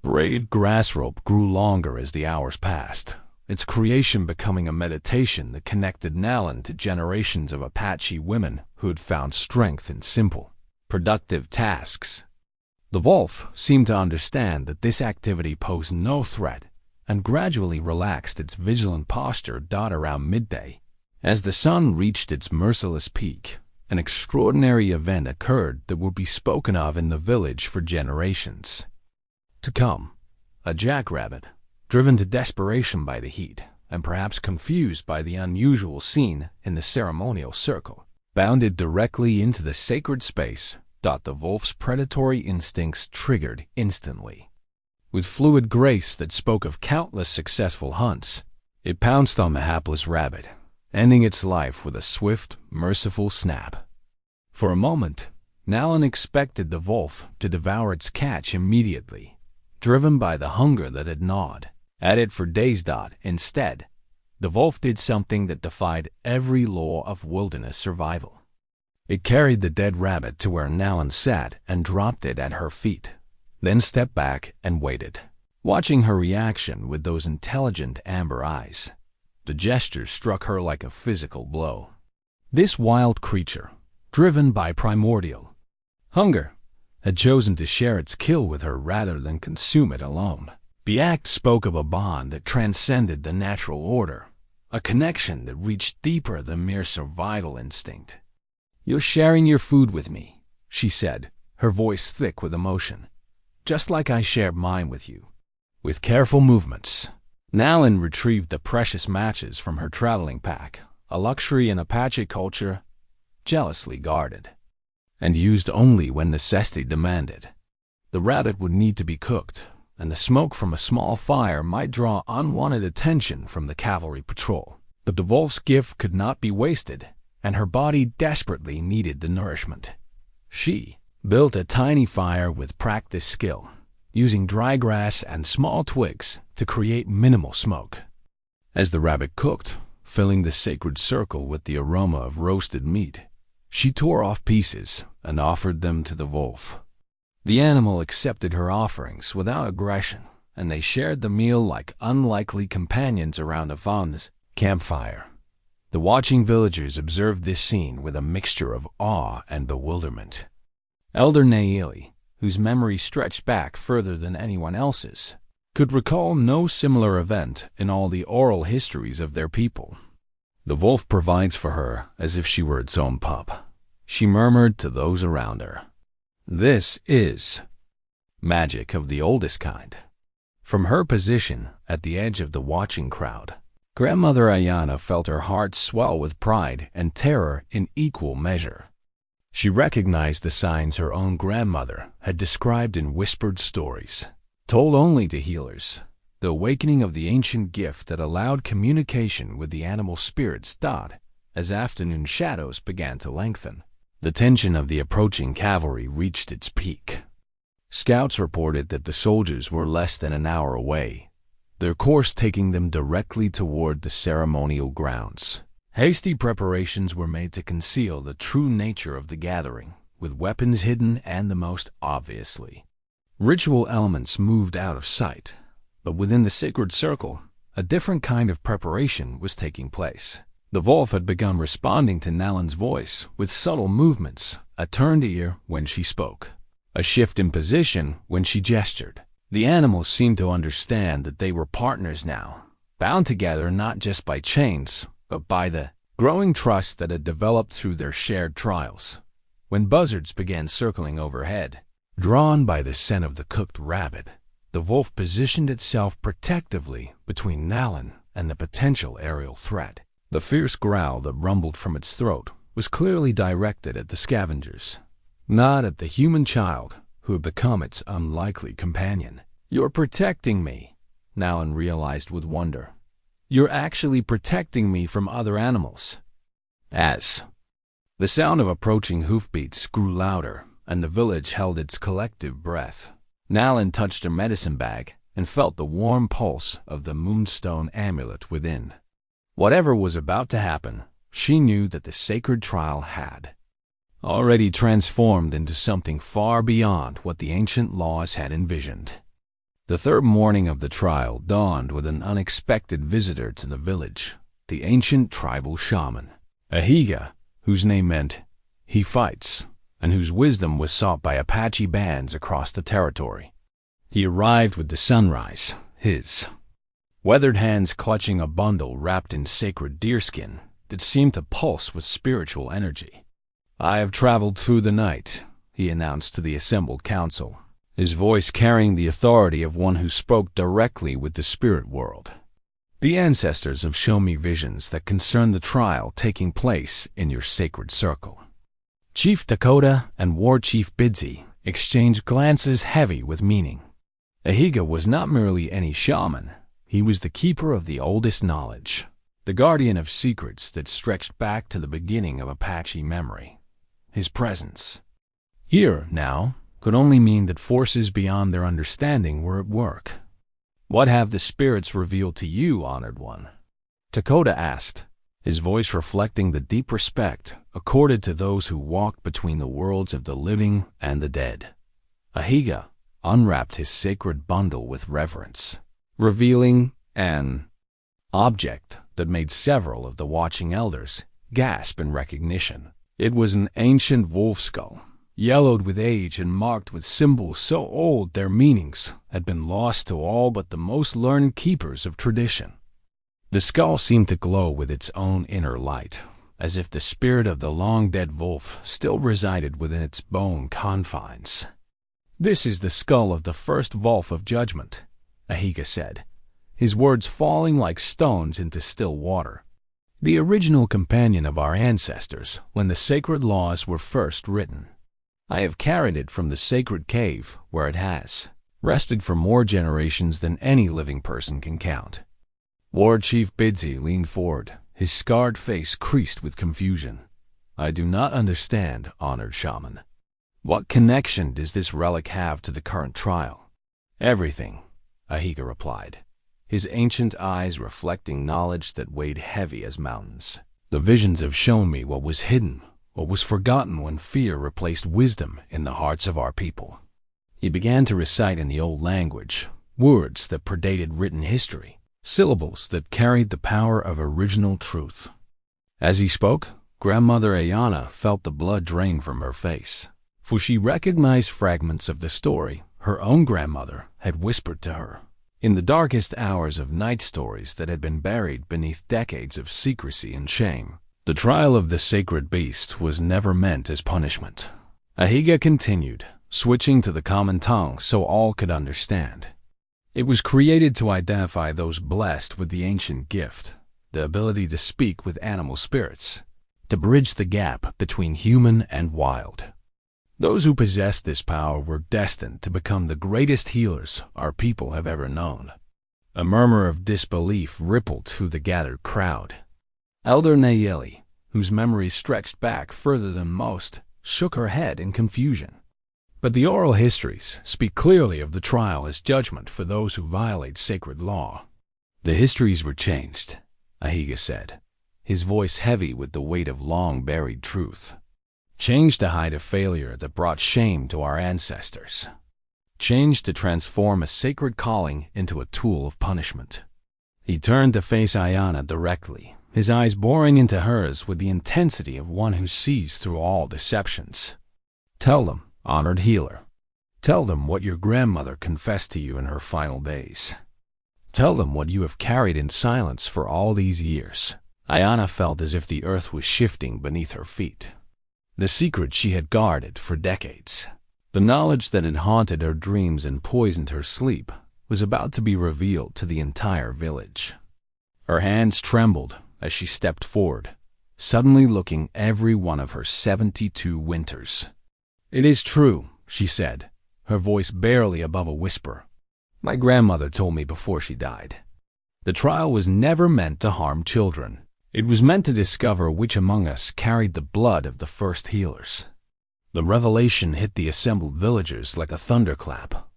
braided grass rope grew longer as the hours passed, its creation becoming a meditation that connected Nalin to generations of Apache women who had found strength in simple, productive tasks. The wolf seemed to understand that this activity posed no threat and gradually relaxed its vigilant posture. Around midday, as the sun reached its merciless peak, an extraordinary event occurred that would be spoken of in the village for generations to come. A jackrabbit, driven to desperation by the heat and perhaps confused by the unusual scene in the ceremonial circle, bounded directly into the sacred space. The wolf's predatory instincts triggered instantly. With fluid grace that spoke of countless successful hunts, it pounced on the hapless rabbit, ending its life with a swift, merciful snap. For a moment, Nalin expected the wolf to devour its catch immediately, driven by the hunger that had gnawed at it for days. Instead, the wolf did something that defied every law of wilderness survival. It carried the dead rabbit to where Nalin sat and dropped it at her feet, then stepped back and waited, watching her reaction with those intelligent amber eyes. The gesture struck her like a physical blow. This wild creature, driven by primordial hunger, had chosen to share its kill with her rather than consume it alone. The act spoke of a bond that transcended the natural order, a connection that reached deeper than mere survival instinct. "You're sharing your food with me," she said, her voice thick with emotion, "just like I shared mine with you." With careful movements, Nalin retrieved the precious matches from her traveling pack, a luxury in Apache culture jealously guarded, and used only when necessity demanded. The rabbit would need to be cooked, and the smoke from a small fire might draw unwanted attention from the cavalry patrol. But the wolf's gift could not be wasted, and her body desperately needed the nourishment. She built a tiny fire with practiced skill, using dry grass and small twigs to create minimal smoke. As the rabbit cooked, filling the sacred circle with the aroma of roasted meat, she tore off pieces and offered them to the wolf. The animal accepted her offerings without aggression, and they shared the meal like unlikely companions around a fond's campfire. The watching villagers observed this scene with a mixture of awe and bewilderment. Elder Nalin, whose memory stretched back further than anyone else's, could recall no similar event in all the oral histories of their people. "The wolf provides for her as if she were its own pup," she murmured to those around her. "This is magic of the oldest kind." From her position at the edge of the watching crowd, Grandmother Ayana felt her heart swell with pride and terror in equal measure. She recognized the signs her own grandmother had described in whispered stories, told only to healers. The awakening of the ancient gift that allowed communication with the animal spirits died as afternoon shadows began to lengthen. The tension of the approaching cavalry reached its peak. Scouts reported that the soldiers were less than an hour away, their course taking them directly toward the ceremonial grounds. Hasty preparations were made to conceal the true nature of the gathering, with weapons hidden and the most obviously. Ritual elements moved out of sight, but within the sacred circle, a different kind of preparation was taking place. The wolf had begun responding to Nalin's voice with subtle movements, a turned ear when she spoke, a shift in position when she gestured. The animals seemed to understand that they were partners now, bound together not just by chains, but by the growing trust that had developed through their shared trials. When buzzards began circling overhead, drawn by the scent of the cooked rabbit, the wolf positioned itself protectively between Nalin and the potential aerial threat. The fierce growl that rumbled from its throat was clearly directed at the scavengers, not at the human child who had become its unlikely companion. "You're protecting me," Nalin realized with wonder. "You're actually protecting me from other animals." As the sound of approaching hoofbeats grew louder and the village held its collective breath, Nalin touched her medicine bag and felt the warm pulse of the moonstone amulet within. Whatever was about to happen, she knew that the sacred trial had already transformed into something far beyond what the ancient laws had envisioned. The third morning of the trial dawned with an unexpected visitor to the village, the ancient tribal shaman, Ahiga, whose name meant "he fights," and whose wisdom was sought by Apache bands across the territory. He arrived with the sunrise, his weathered hands clutching a bundle wrapped in sacred deerskin that seemed to pulse with spiritual energy. "I have traveled through the night," he announced to the assembled council, his voice carrying the authority of one who spoke directly with the spirit world. "The ancestors have shown me visions that concern the trial taking place in your sacred circle." Chief Dakota and War Chief Bidzi exchanged glances heavy with meaning. Ahiga was not merely any shaman. He was the keeper of the oldest knowledge, the guardian of secrets that stretched back to the beginning of Apache memory. His presence here, now, could only mean that forces beyond their understanding were at work. "What have the spirits revealed to you, Honored One?" Dakota asked, his voice reflecting the deep respect accorded to those who walked between the worlds of the living and the dead. Ahiga unwrapped his sacred bundle with reverence, revealing an object that made several of the watching elders gasp in recognition. It was an ancient wolf skull, yellowed with age and marked with symbols so old their meanings had been lost to all but the most learned keepers of tradition. The skull seemed to glow with its own inner light, as if the spirit of the long-dead wolf still resided within its bone confines. "This is the skull of the first wolf of judgment," Ahiga said, his words falling like stones into still water. "The original companion of our ancestors when the sacred laws were first written. I have carried it from the sacred cave where it has rested for more generations than any living person can count." War Chief Bidzi leaned forward, his scarred face creased with confusion. "I do not understand, Honored Shaman. What connection does this relic have to the current trial?" "Everything," Ahiga replied, his ancient eyes reflecting knowledge that weighed heavy as mountains. "The visions have shown me what was hidden, what was forgotten when fear replaced wisdom in the hearts of our people." He began to recite in the old language, words that predated written history, syllables that carried the power of original truth. As he spoke, Grandmother Ayana felt the blood drain from her face, for she recognized fragments of the story her own grandmother had whispered to her in the darkest hours of night stories that had been buried beneath decades of secrecy and shame. The trial of the sacred beast was never meant as punishment. Ahiga continued, switching to the common tongue so all could understand. It was created to identify those blessed with the ancient gift, the ability to speak with animal spirits, to bridge the gap between human and wild. Those who possessed this power were destined to become the greatest healers our people have ever known. A murmur of disbelief rippled through the gathered crowd. Elder Nalin, whose memory stretched back further than most, shook her head in confusion. But the oral histories speak clearly of the trial as judgment for those who violate sacred law. The histories were changed, Ahiga said, his voice heavy with the weight of long-buried truth. Changed to hide a failure that brought shame to our ancestors. Changed to transform a sacred calling into a tool of punishment. He turned to face Ayana directly, his eyes boring into hers with the intensity of one who sees through all deceptions. Tell them, honored healer. Tell them what your grandmother confessed to you in her final days. Tell them what you have carried in silence for all these years. Ayana felt as if the earth was shifting beneath her feet. The secret she had guarded for decades, the knowledge that had haunted her dreams and poisoned her sleep, was about to be revealed to the entire village. Her hands trembled as she stepped forward, suddenly looking every one of her 72 winters. "It is true," she said, her voice barely above a whisper. "My grandmother told me before she died. The trial was never meant to harm children. It was meant to discover which among us carried the blood of the first healers." The revelation hit the assembled villagers like a thunderclap.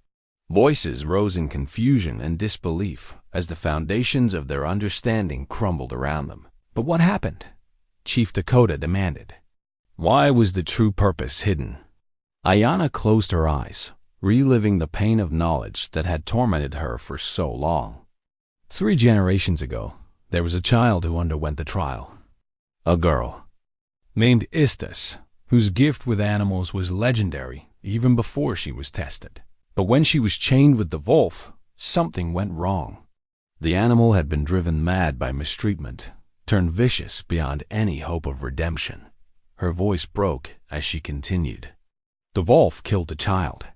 Voices rose in confusion and disbelief as the foundations of their understanding crumbled around them. "But what happened?" Chief Dakota demanded. "Why was the true purpose hidden?" Ayana closed her eyes, reliving the pain of knowledge that had tormented her for so long. 3 generations ago, there was a child who underwent the trial. A girl named Istas, whose gift with animals was legendary even before she was tested. But when she was chained with the wolf, something went wrong. The animal had been driven mad by mistreatment, turned vicious beyond any hope of redemption. Her voice broke as she continued. The wolf killed the child,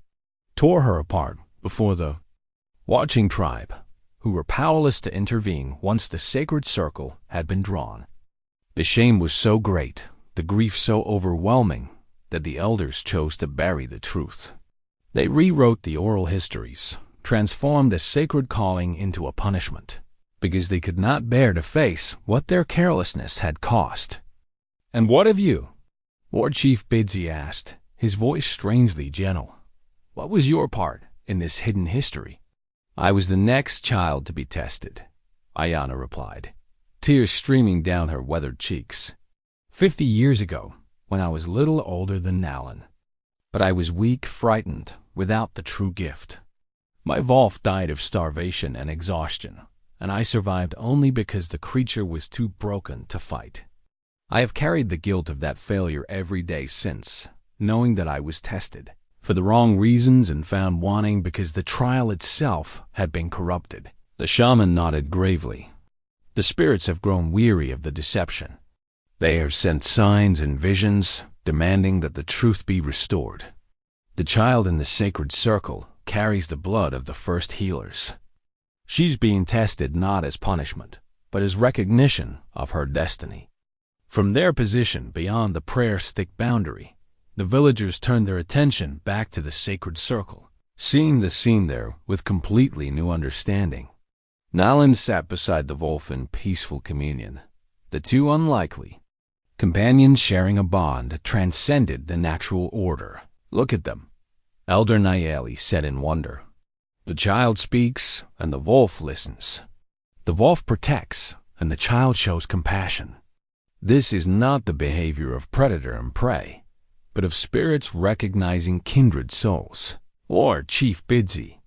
tore her apart before the watching tribe, who were powerless to intervene once the sacred circle had been drawn. The shame was so great, the grief so overwhelming, that the elders chose to bury the truth. They rewrote the oral histories, transformed a sacred calling into a punishment, because they could not bear to face what their carelessness had cost. "And what of you?" War Chief Bidsy asked, his voice strangely gentle. "What was your part in this hidden history?" "I was the next child to be tested," Ayana replied, tears streaming down her weathered cheeks. 50 years ago, when I was little older than Nalin. But I was weak, frightened, without the true gift. My wolf died of starvation and exhaustion, and I survived only because the creature was too broken to fight. I have carried the guilt of that failure every day since, knowing that I was tested for the wrong reasons and found wanting because the trial itself had been corrupted. The shaman nodded gravely. The spirits have grown weary of the deception. They have sent signs and visions, demanding that the truth be restored. The child in the sacred circle carries the blood of the first healers. She's being tested not as punishment, but as recognition of her destiny. From their position beyond the prayer stick boundary, the villagers turned their attention back to the sacred circle, seeing the scene there with completely new understanding. Nalin sat beside the wolf in peaceful communion, the two unlikely companions sharing a bond that transcended the natural order. "Look at them," Elder Nalin said in wonder. "The child speaks, and the wolf listens. The wolf protects, and the child shows compassion. This is not the behavior of predator and prey, but of spirits recognizing kindred souls." Or Chief Bidsy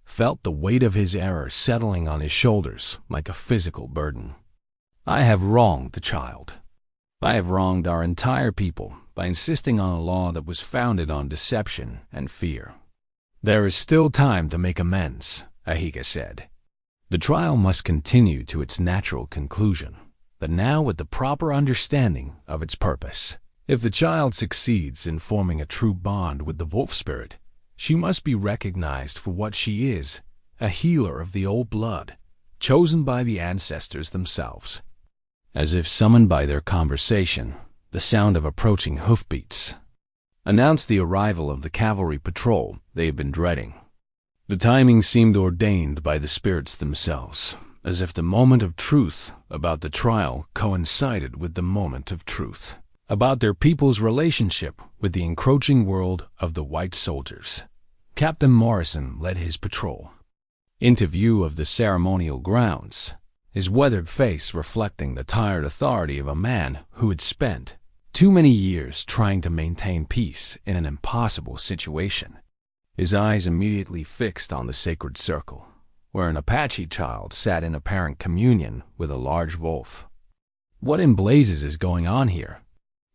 felt the weight of his error settling on his shoulders like a physical burden. "I have wronged the child. I have wronged our entire people by insisting on a law that was founded on deception and fear. There is still time to make amends," Ahiga said. "The trial must continue to its natural conclusion, but now with the proper understanding of its purpose. If the child succeeds in forming a true bond with the wolf spirit, she must be recognized for what she is, a healer of the old blood, chosen by the ancestors themselves." As if summoned by their conversation, The sound of approaching hoofbeats announced the arrival of the cavalry patrol they had been dreading. The timing seemed ordained by the spirits themselves, as if the moment of truth about the trial coincided with the moment of truth about their people's relationship with the encroaching world of the white soldiers. Captain Morrison led his patrol into view of the ceremonial grounds, his weathered face reflecting the tired authority of a man who had spent too many years trying to maintain peace in an impossible situation. His eyes immediately fixed on the sacred circle, where an Apache child sat in apparent communion with a large wolf. "What in blazes is going on here?"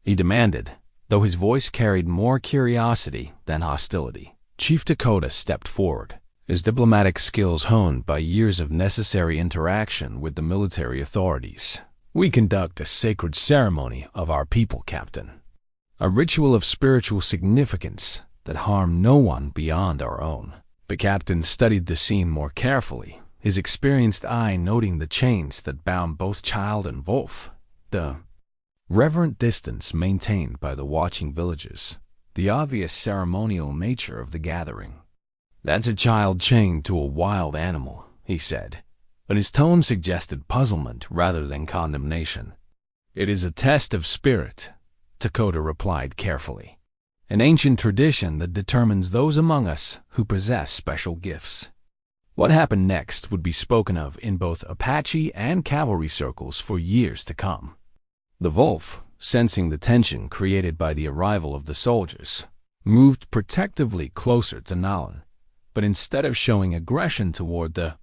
he demanded, though his voice carried more curiosity than hostility. Chief Dakota stepped forward, his diplomatic skills honed by years of necessary interaction with the military authorities. "We conduct a sacred ceremony of our people, Captain. A ritual of spiritual significance that harm no one beyond our own." The captain studied the scene more carefully, his experienced eye noting the chains that bound both child and wolf, the reverent distance maintained by the watching villagers, the obvious ceremonial nature of the gathering. "That's a child chained to a wild animal," he said, but his tone suggested puzzlement rather than condemnation. "It is a test of spirit," Dakota replied carefully. "An ancient tradition that determines those among us who possess special gifts." What happened next would be spoken of in both Apache and cavalry circles for years to come. The wolf, sensing the tension created by the arrival of the soldiers, moved protectively closer to Nalin, but instead of showing aggression toward the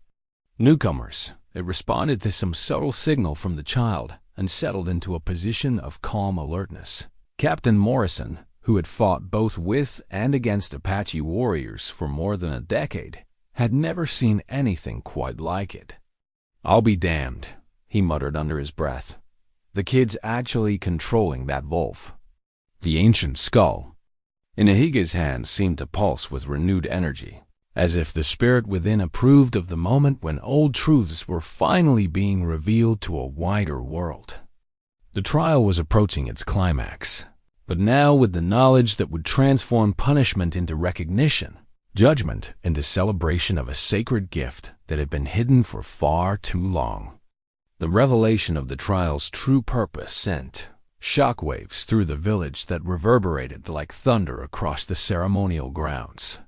newcomers, it responded to some subtle signal from the child and settled into a position of calm alertness. Captain Morrison, who had fought both with and against Apache warriors for more than a decade, had never seen anything quite like it. "I'll be damned," he muttered under his breath. "The kid's actually controlling that wolf." The ancient skull in Ahiga's hand seemed to pulse with renewed energy, as if the spirit within approved of the moment when old truths were finally being revealed to a wider world. The trial was approaching its climax, but now with the knowledge that would transform punishment into recognition, judgment into celebration of a sacred gift that had been hidden for far too long. The revelation of the trial's true purpose sent shockwaves through the village that reverberated like thunder across the ceremonial grounds.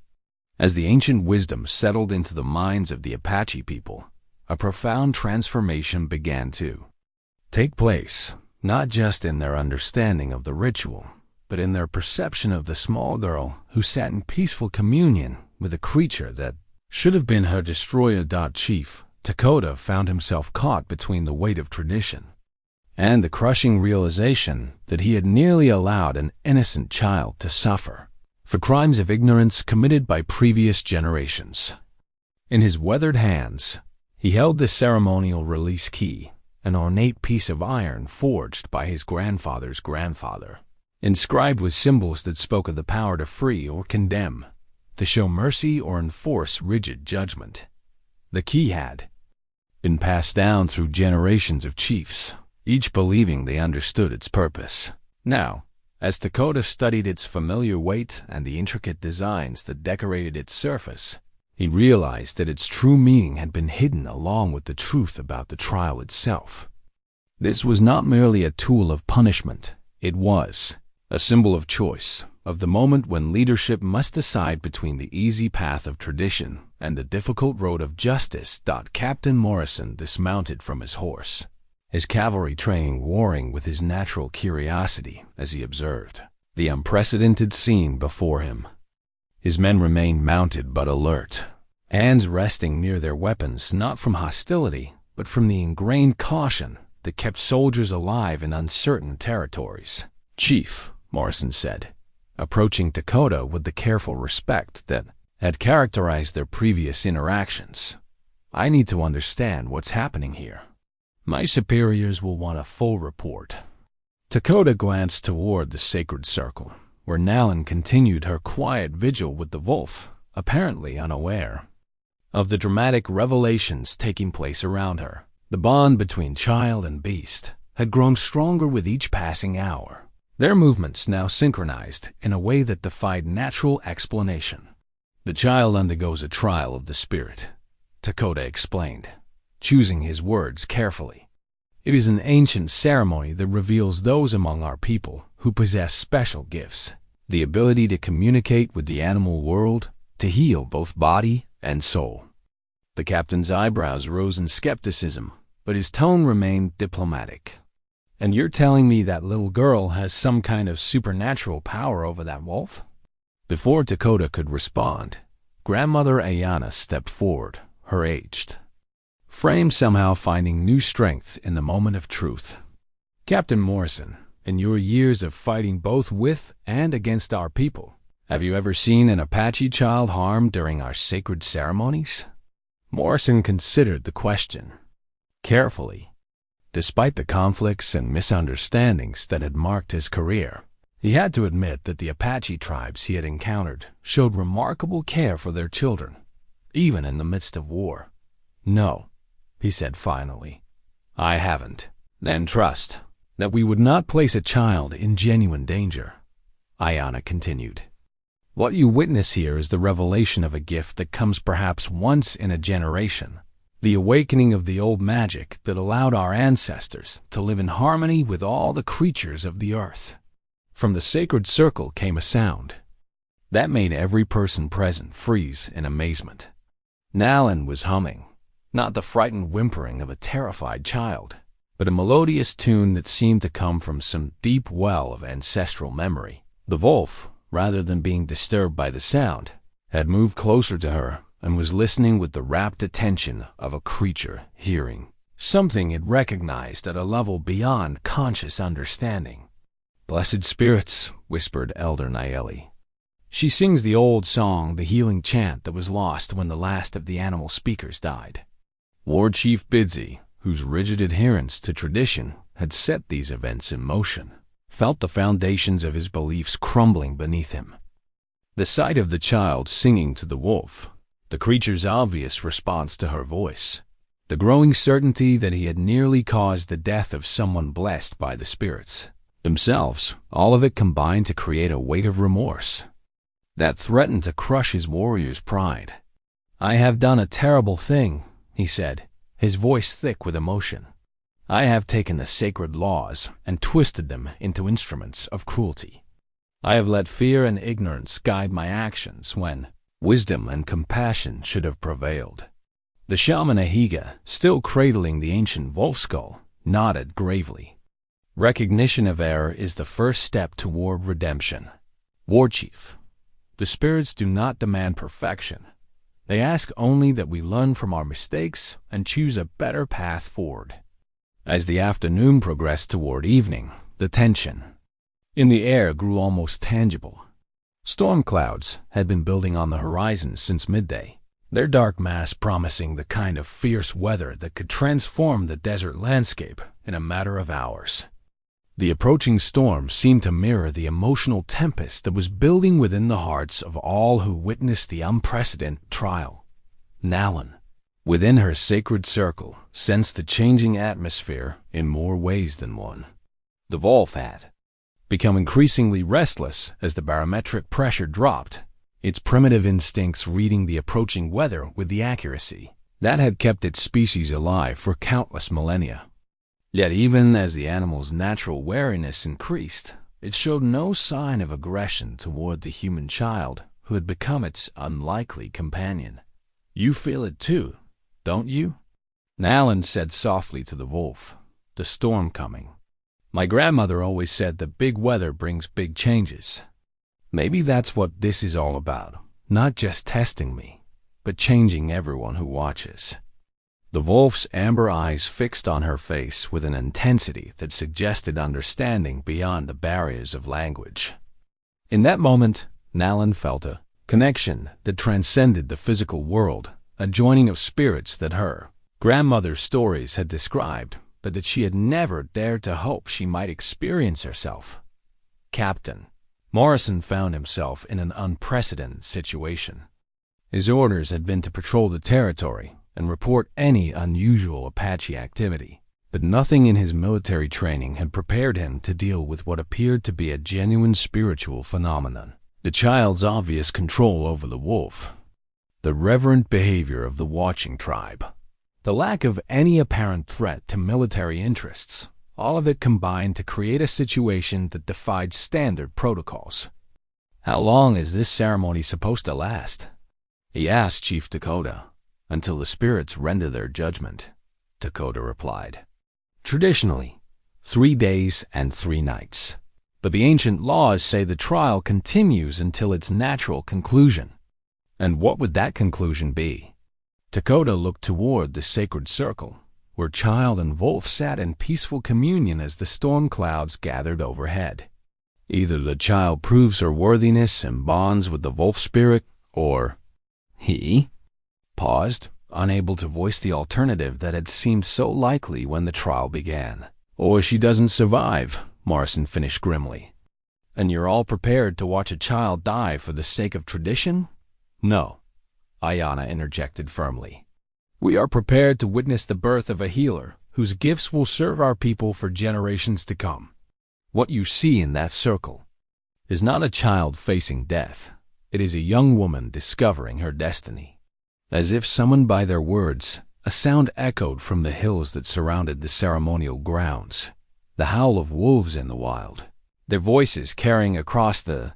As the ancient wisdom settled into the minds of the Apache people, a profound transformation began to take place, not just in their understanding of the ritual, but in their perception of the small girl who sat in peaceful communion with a creature that should have been her destroyer. Chief Dakota found himself caught between the weight of tradition and the crushing realization that he had nearly allowed an innocent child to suffer for crimes of ignorance committed by previous generations. In his weathered hands, he held the ceremonial release key, an ornate piece of iron forged by his grandfather's grandfather, inscribed with symbols that spoke of the power to free or condemn, to show mercy or enforce rigid judgment. The key had been passed down through generations of chiefs, each believing they understood its purpose. Now, as Dakota studied its familiar weight and the intricate designs that decorated its surface, he realized that its true meaning had been hidden along with the truth about the trial itself. This was not merely a tool of punishment, it was a symbol of choice, of the moment when leadership must decide between the easy path of tradition and the difficult road of justice. Captain Morrison dismounted from his horse, his cavalry training warring with his natural curiosity as he observed the unprecedented scene before him. His men remained mounted but alert, hands resting near their weapons not from hostility but from the ingrained caution that kept soldiers alive in uncertain territories. "Chief," Morrison said, approaching Dakota with the careful respect that had characterized their previous interactions, "I need to understand what's happening here. My superiors will want a full report." Dakota glanced toward the sacred circle, where Nalin continued her quiet vigil with the wolf, apparently unaware of the dramatic revelations taking place around her. The bond between child and beast had grown stronger with each passing hour, their movements now synchronized in a way that defied natural explanation. The child undergoes a trial of the spirit, Dakota explained, choosing his words carefully. It is an ancient ceremony that reveals those among our people who possess special gifts, the ability to communicate with the animal world, to heal both body and soul. The captain's eyebrows rose in skepticism, but his tone remained diplomatic. And you're telling me that little girl has some kind of supernatural power over that wolf? Before Dakota could respond, Grandmother Ayana stepped forward, her aged frame somehow finding new strength in the moment of truth. Captain Morrison, in your years of fighting both with and against our people, have you ever seen an Apache child harmed during our sacred ceremonies? Morrison considered the question carefully. Despite the conflicts and misunderstandings that had marked his career, he had to admit that the Apache tribes he had encountered showed remarkable care for their children, even in the midst of war. No, he said finally, I haven't. Then trust that we would not place a child in genuine danger, Ayana continued. What you witness here is the revelation of a gift that comes perhaps once in a generation, the awakening of the old magic that allowed our ancestors to live in harmony with all the creatures of the earth. From the sacred circle came a sound that made every person present freeze in amazement. Nalin was humming, not the frightened whimpering of a terrified child, but a melodious tune that seemed to come from some deep well of ancestral memory. The wolf, rather than being disturbed by the sound, had moved closer to her and was listening with the rapt attention of a creature hearing something it recognized at a level beyond conscious understanding. Blessed spirits, whispered Elder Nayeli. She sings the old song, the healing chant that was lost when the last of the animal speakers died. War Chief Bidsy, whose rigid adherence to tradition had set these events in motion, felt the foundations of his beliefs crumbling beneath him. The sight of the child singing to the wolf, the creature's obvious response to her voice, the growing certainty that he had nearly caused the death of someone blessed by the spirits themselves, all of it combined to create a weight of remorse that threatened to crush his warrior's pride. I have done a terrible thing, he said, his voice thick with emotion. I have taken the sacred laws and twisted them into instruments of cruelty. I have let fear and ignorance guide my actions when wisdom and compassion should have prevailed. The shaman Ahiga, still cradling the ancient wolf skull, nodded gravely. Recognition of error is the first step toward redemption. War Chief, the spirits do not demand perfection. They ask only that we learn from our mistakes and choose a better path forward. As the afternoon progressed toward evening, the tension in the air grew almost tangible. Storm clouds had been building on the horizon since midday, their dark mass promising the kind of fierce weather that could transform the desert landscape in a matter of hours. The approaching storm seemed to mirror the emotional tempest that was building within the hearts of all who witnessed the unprecedented trial. Nalin, within her sacred circle, sensed the changing atmosphere in more ways than one. The wolf had become increasingly restless as the barometric pressure dropped, its primitive instincts reading the approaching weather with the accuracy that had kept its species alive for countless millennia. Yet even as the animal's natural wariness increased, it showed no sign of aggression toward the human child who had become its unlikely companion. You feel it too, don't you? Nalin said softly to the wolf, the storm coming. My grandmother always said that big weather brings big changes. Maybe that's what this is all about, not just testing me, but changing everyone who watches. The wolf's amber eyes fixed on her face with an intensity that suggested understanding beyond the barriers of language. In that moment, Nalin felt a connection that transcended the physical world, a joining of spirits that her grandmother's stories had described, but that she had never dared to hope she might experience herself. Captain Morrison found himself in an unprecedented situation. His orders had been to patrol the territory and report any unusual Apache activity. But nothing in his military training had prepared him to deal with what appeared to be a genuine spiritual phenomenon. The child's obvious control over the wolf, the reverent behavior of the watching tribe, the lack of any apparent threat to military interests, all of it combined to create a situation that defied standard protocols. "How long is this ceremony supposed to last?" he asked Chief Dakota. "Until the spirits render their judgment," Dakota replied. "Traditionally, 3 days and 3 nights. But the ancient laws say the trial continues until its natural conclusion." "And what would that conclusion be?" Dakota looked toward the sacred circle, where child and wolf sat in peaceful communion as the storm clouds gathered overhead. "Either the child proves her worthiness and bonds with the wolf spirit, or—" He paused, unable to voice the alternative that had seemed so likely when the trial began. "Or she doesn't survive," Morrison finished grimly. "And you're all prepared to watch a child die for the sake of tradition?" "No," Ayanna interjected firmly. "We are prepared to witness the birth of a healer whose gifts will serve our people for generations to come. What you see in that circle is not a child facing death. It is a young woman discovering her destiny." As if summoned by their words, a sound echoed from the hills that surrounded the ceremonial grounds, the howl of wolves in the wild, their voices carrying across the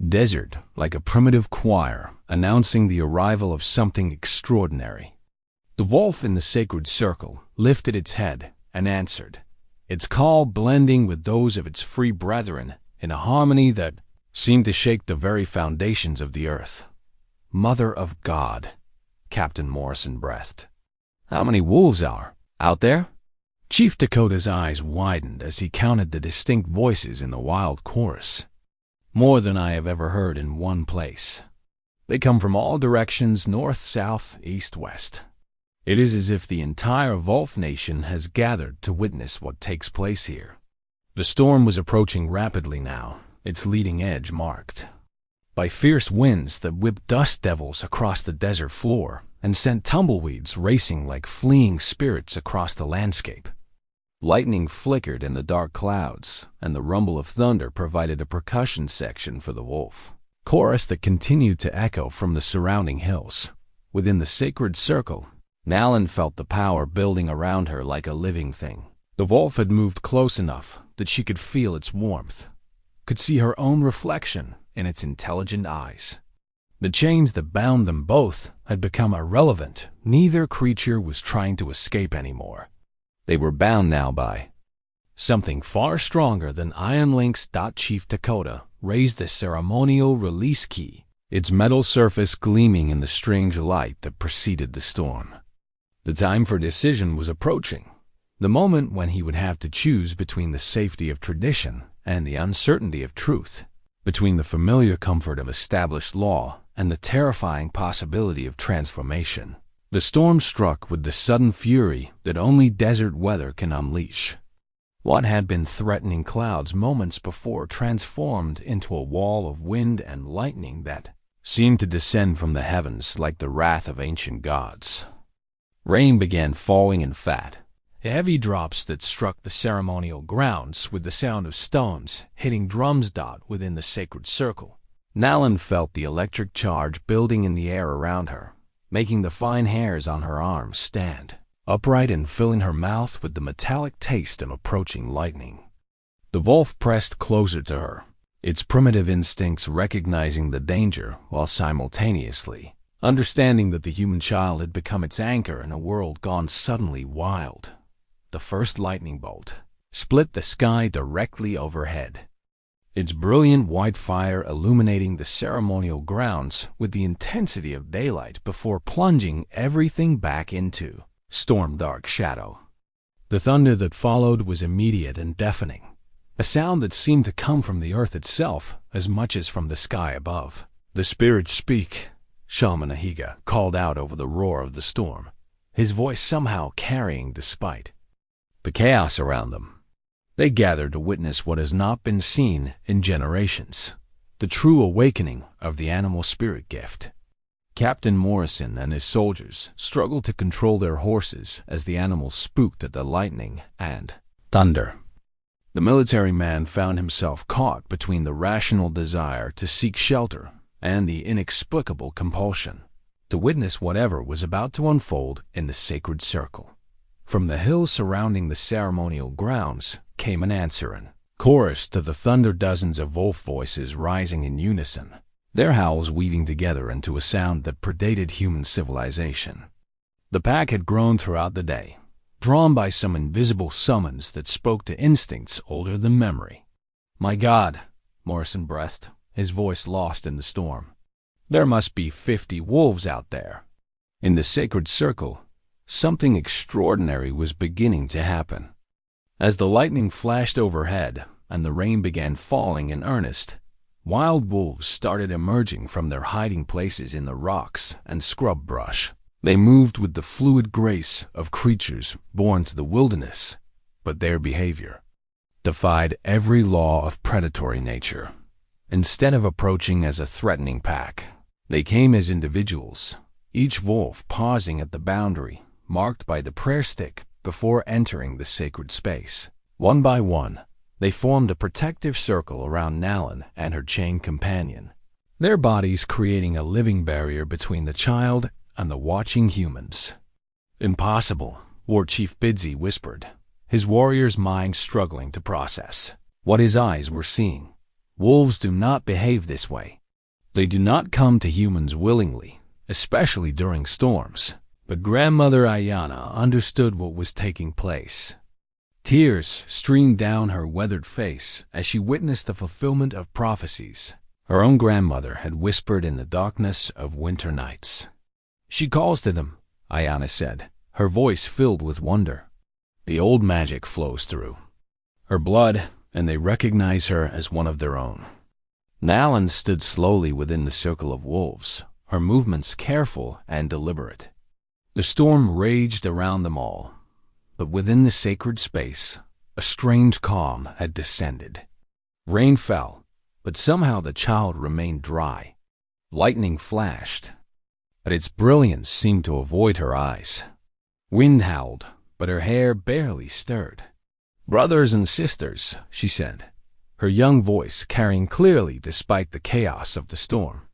desert like a primitive choir, announcing the arrival of something extraordinary. The wolf in the sacred circle lifted its head and answered, its call blending with those of its free brethren in a harmony that seemed to shake the very foundations of the earth. "Mother of God," Captain Morrison breathed. "How many wolves are out there?" Chief Dakota's eyes widened as he counted the distinct voices in the wild chorus. "More than I have ever heard in one place. They come from all directions, north, south, east, west. It is as if the entire wolf nation has gathered to witness what takes place here." The storm was approaching rapidly now, its leading edge marked by fierce winds that whipped dust devils across the desert floor and sent tumbleweeds racing like fleeing spirits across the landscape. Lightning flickered in the dark clouds, and the rumble of thunder provided a percussion section for the wolf chorus that continued to echo from the surrounding hills. Within the sacred circle, Nalin felt the power building around her like a living thing. The wolf had moved close enough that she could feel its warmth, could see her own reflection in its intelligent eyes. The chains that bound them both had become irrelevant. Neither creature was trying to escape anymore. They were bound now by something far stronger than iron links. Chief Dakota raised the ceremonial release key, its metal surface gleaming in the strange light that preceded the storm. The time for decision was approaching, the moment when he would have to choose between the safety of tradition and the uncertainty of truth, between the familiar comfort of established law and the terrifying possibility of transformation. The storm struck with the sudden fury that only desert weather can unleash. What had been threatening clouds moments before transformed into a wall of wind and lightning that seemed to descend from the heavens like the wrath of ancient gods. Rain began falling in fat, heavy drops that struck the ceremonial grounds with the sound of stones hitting drums. Within the sacred circle, Nalin felt the electric charge building in the air around her, making the fine hairs on her arms stand upright and filling her mouth with the metallic taste of approaching lightning. The wolf pressed closer to her, its primitive instincts recognizing the danger while simultaneously understanding that the human child had become its anchor in a world gone suddenly wild. The first lightning bolt split the sky directly overhead, its brilliant white fire illuminating the ceremonial grounds with the intensity of daylight before plunging everything back into storm-dark shadow. The thunder that followed was immediate and deafening, a sound that seemed to come from the earth itself as much as from the sky above. "The spirits speak," Shalmanahiga called out over the roar of the storm, his voice somehow carrying despite the chaos around them. They gathered to witness what has not been seen in generations, the true awakening of the animal spirit gift. Captain Morrison and his soldiers struggled to control their horses as the animals spooked at the lightning and thunder. The military man found himself caught between the rational desire to seek shelter and the inexplicable compulsion to witness whatever was about to unfold in the sacred circle. From the hills surrounding the ceremonial grounds came an answering chorus to the thunder, dozens of wolf voices rising in unison, their howls weaving together into a sound that predated human civilization. The pack had grown throughout the day, drawn by some invisible summons that spoke to instincts older than memory. "My God," Morrison breathed, his voice lost in the storm. "There must be 50 wolves out there." In the sacred circle, something extraordinary was beginning to happen. As the lightning flashed overhead and the rain began falling in earnest, wild wolves started emerging from their hiding places in the rocks and scrub brush. They moved with the fluid grace of creatures born to the wilderness, but their behavior defied every law of predatory nature. Instead of approaching as a threatening pack, they came as individuals, each wolf pausing at the boundary marked by the prayer stick before entering the sacred space. One by one, they formed a protective circle around Nalin and her chained companion, their bodies creating a living barrier between the child and the watching humans. "Impossible," War Chief Bidsy whispered, his warrior's mind struggling to process what his eyes were seeing. "Wolves do not behave this way. They do not come to humans willingly, especially during storms." But Grandmother Ayana understood what was taking place. Tears streamed down her weathered face as she witnessed the fulfillment of prophecies her own grandmother had whispered in the darkness of winter nights. "She calls to them," Ayana said, her voice filled with wonder. "The old magic flows through her blood, and they recognize her as one of their own." Nalin stood slowly within the circle of wolves, her movements careful and deliberate. The storm raged around them all, but within the sacred space, a strange calm had descended. Rain fell, but somehow the child remained dry. Lightning flashed, but its brilliance seemed to avoid her eyes. Wind howled, but her hair barely stirred. "Brothers and sisters," she said, her young voice carrying clearly despite the chaos of the storm,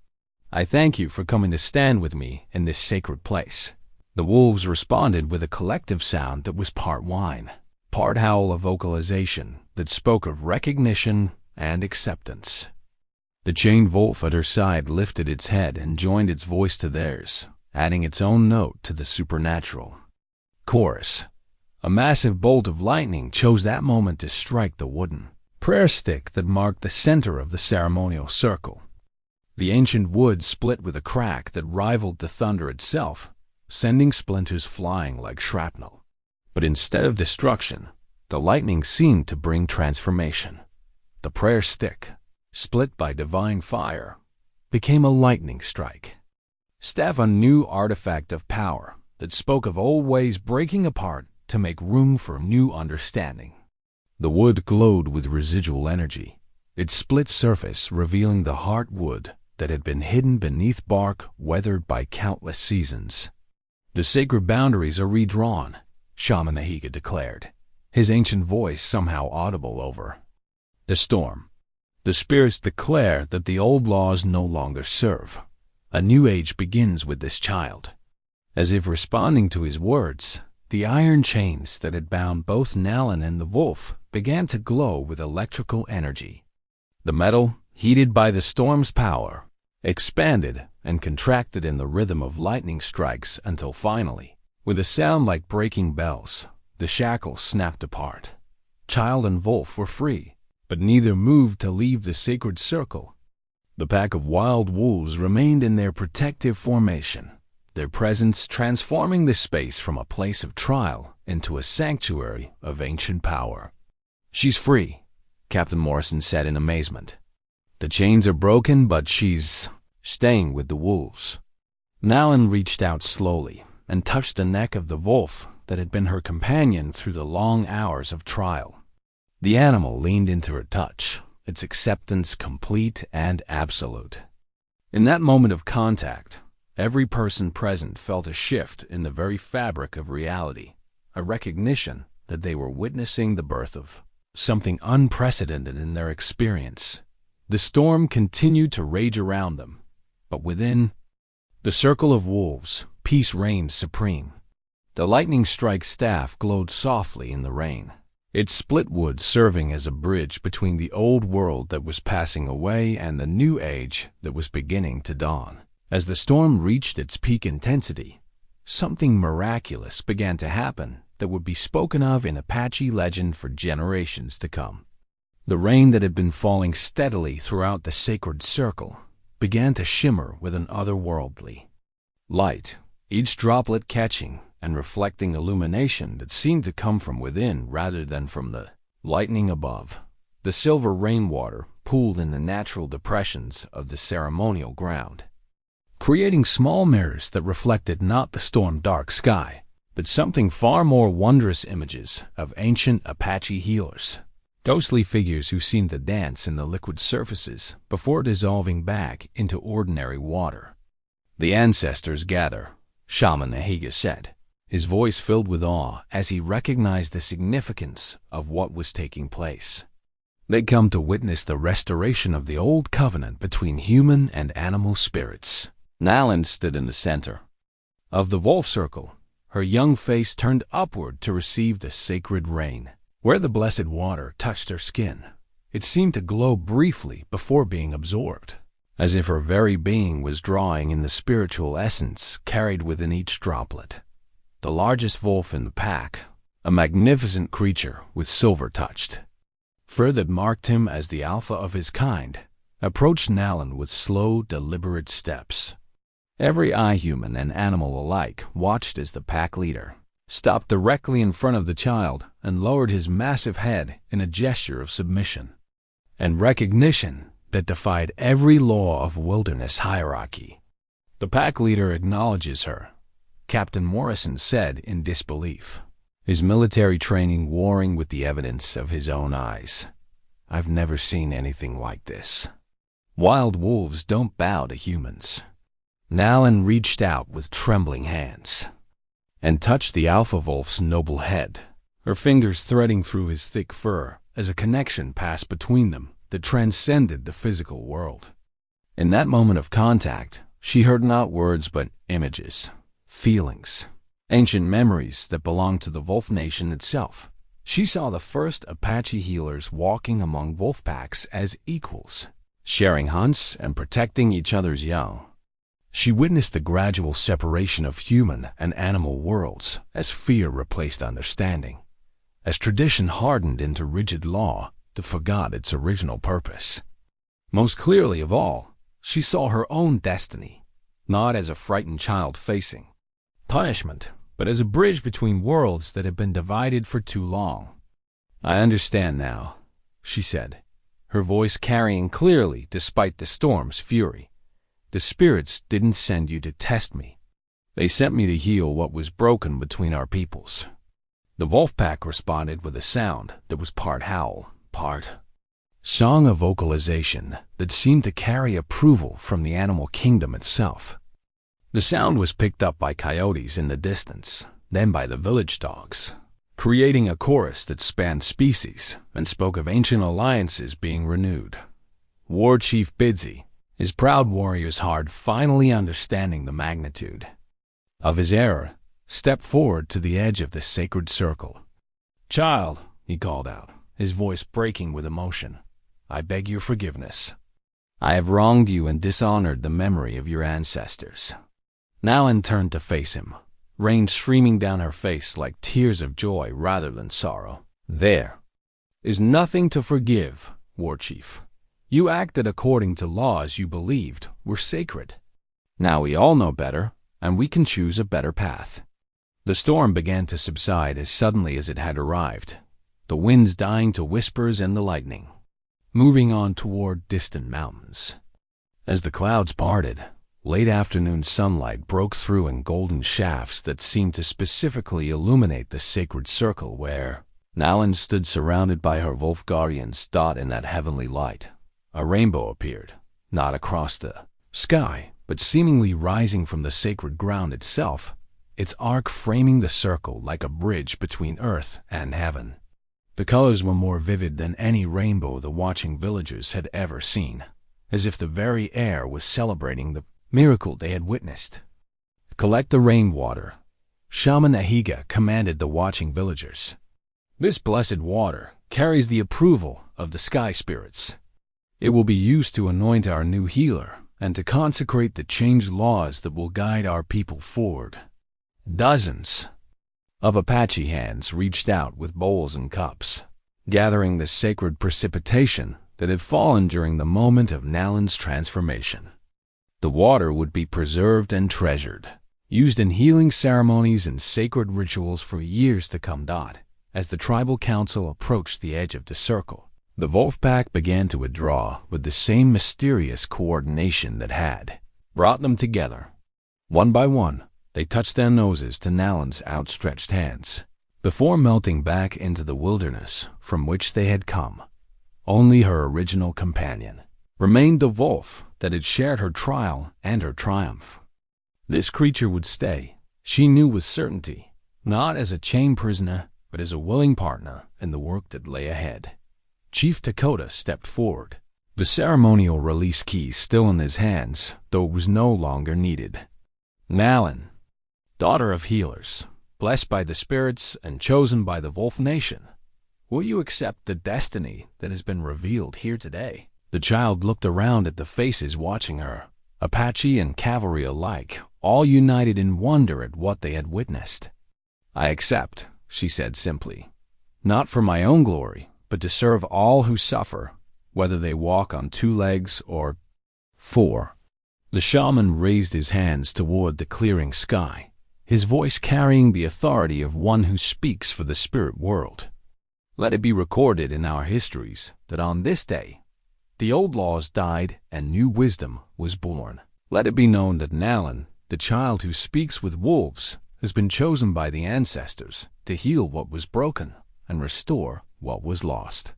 "I thank you for coming to stand with me in this sacred place." The wolves responded with a collective sound that was part whine, part howl of vocalization that spoke of recognition and acceptance. The chained wolf at her side lifted its head and joined its voice to theirs, adding its own note to the supernatural chorus. A massive bolt of lightning chose that moment to strike the wooden prayer stick that marked the center of the ceremonial circle. The ancient wood split with a crack that rivaled the thunder itself, sending splinters flying like shrapnel. But instead of destruction, the lightning seemed to bring transformation. The prayer stick, split by divine fire, became a lightning strike. Staff, a new artifact of power that spoke of old ways breaking apart to make room for new understanding. The wood glowed with residual energy, its split surface revealing the heart wood that had been hidden beneath bark weathered by countless seasons. "The sacred boundaries are redrawn," Shaman Nahiga declared, his ancient voice somehow audible over the storm. "The spirits declare that the old laws no longer serve. A new age begins with this child." As if responding to his words, the iron chains that had bound both Nalin and the wolf began to glow with electrical energy. The metal, heated by the storm's power, expanded and contracted in the rhythm of lightning strikes until finally, with a sound like breaking bells, the shackles snapped apart. Child and wolf were free, but neither moved to leave the sacred circle. The pack of wild wolves remained in their protective formation, their presence transforming the space from a place of trial into a sanctuary of ancient power. "She's free," Captain Morrison said in amazement. "The chains are broken, but she's staying with the wolves." Nalin reached out slowly and touched the neck of the wolf that had been her companion through the long hours of trial. The animal leaned into her touch, its acceptance complete and absolute. In that moment of contact, Every person present felt a shift in the very fabric of reality, a recognition that they were witnessing the birth of something unprecedented in their experience. The storm continued to rage around them, but within the circle of wolves, peace reigned supreme. The lightning strike staff glowed softly in the rain, its split wood serving as a bridge between the old world that was passing away and the new age that was beginning to dawn. As the storm reached its peak intensity, something miraculous began to happen that would be spoken of in Apache legend for generations to come. The rain that had been falling steadily throughout the sacred circle began to shimmer with an otherworldly light, each droplet catching and reflecting illumination that seemed to come from within rather than from the lightning above. The silver rainwater pooled in the natural depressions of the ceremonial ground, creating small mirrors that reflected not the storm-dark sky, but something far more wondrous: images of ancient Apache healers, ghostly figures who seemed to dance in the liquid surfaces before dissolving back into ordinary water. "The ancestors gather," Shaman Nahiga said, his voice filled with awe as he recognized the significance of what was taking place. "They come to witness the restoration of the old covenant between human and animal spirits." Nalin stood in the center of the wolf circle, her young face turned upward to receive the sacred rain. Where the blessed water touched her skin, it seemed to glow briefly before being absorbed, as if her very being was drawing in the spiritual essence carried within each droplet. The largest wolf in the pack, a magnificent creature with silver touched fur that marked him as the alpha of his kind, approached Nalin with slow, deliberate steps. Every eye, human and animal alike, watched as the pack leader stopped directly in front of the child and lowered his massive head in a gesture of submission and recognition that defied every law of wilderness hierarchy. "The pack leader acknowledges her," Captain Morrison said in disbelief, his military training warring with the evidence of his own eyes. "I've never seen anything like this. Wild wolves don't bow to humans." Nalin reached out with trembling hands and touched the alpha wolf's noble head, her fingers threading through his thick fur as a connection passed between them that transcended the physical world. In that moment of contact, she heard not words but images, feelings, ancient memories that belonged to the wolf nation itself. She saw the first Apache healers walking among wolf packs as equals, sharing hunts and protecting each other's young. She witnessed the gradual separation of human and animal worlds as fear replaced understanding, as tradition hardened into rigid law that forgot its original purpose. Most clearly of all, she saw her own destiny, not as a frightened child facing punishment, but as a bridge between worlds that had been divided for too long. "I understand now," she said, her voice carrying clearly despite the storm's fury. "The spirits didn't send you to test me. They sent me to heal what was broken between our peoples." The wolf pack responded with a sound that was part howl, part song, a vocalization that seemed to carry approval from the animal kingdom itself. The sound was picked up by coyotes in the distance, then by the village dogs, creating a chorus that spanned species and spoke of ancient alliances being renewed. War Chief Bidsy, his proud warrior's heart finally understanding the magnitude of his error, stepped forward to the edge of the sacred circle. "Child," he called out, his voice breaking with emotion, "I beg your forgiveness. I have wronged you and dishonored the memory of your ancestors." Nalin turned to face him, rain streaming down her face like tears of joy rather than sorrow. "There is nothing to forgive, War Chief. You acted according to laws you believed were sacred. Now we all know better, and we can choose a better path." The storm began to subside as suddenly as it had arrived, the winds dying to whispers and the lightning moving on toward distant mountains. As the clouds parted, late afternoon sunlight broke through in golden shafts that seemed to specifically illuminate the sacred circle where Nalin stood surrounded by her wolf guardians. In that heavenly light, a rainbow appeared, not across the sky, but seemingly rising from the sacred ground itself, its arc framing the circle like a bridge between earth and heaven. The colors were more vivid than any rainbow the watching villagers had ever seen, as if the very air was celebrating the miracle they had witnessed. "Collect the rainwater," Shaman Ahiga commanded the watching villagers. "This blessed water carries the approval of the sky spirits. It will be used to anoint our new healer and to consecrate the changed laws that will guide our people forward." Dozens of Apache hands reached out with bowls and cups, gathering the sacred precipitation that had fallen during the moment of Nalin's transformation. The water would be preserved and treasured, used in healing ceremonies and sacred rituals for years to come. As the tribal council approached the edge of the circle, the wolf pack began to withdraw with the same mysterious coordination that had brought them together. One by one, they touched their noses to Nalin's outstretched hands, before melting back into the wilderness from which they had come. Only her original companion remained, the wolf that had shared her trial and her triumph. This creature would stay, she knew with certainty, not as a chained prisoner, but as a willing partner in the work that lay ahead. Chief Dakota stepped forward, the ceremonial release key still in his hands, though it was no longer needed. "Nalin, daughter of healers, blessed by the spirits and chosen by the Wolf Nation, will you accept the destiny that has been revealed here today?" The child looked around at the faces watching her, Apache and cavalry alike, all united in wonder at what they had witnessed. "I accept," she said simply, "not for my own glory, but to serve all who suffer, whether they walk on 2 legs or 4. The shaman raised his hands toward the clearing sky, his voice carrying the authority of one who speaks for the spirit world. "Let it be recorded in our histories that on this day, the old laws died and new wisdom was born. Let it be known that Nalin, the child who speaks with wolves, has been chosen by the ancestors to heal what was broken and restore what was lost."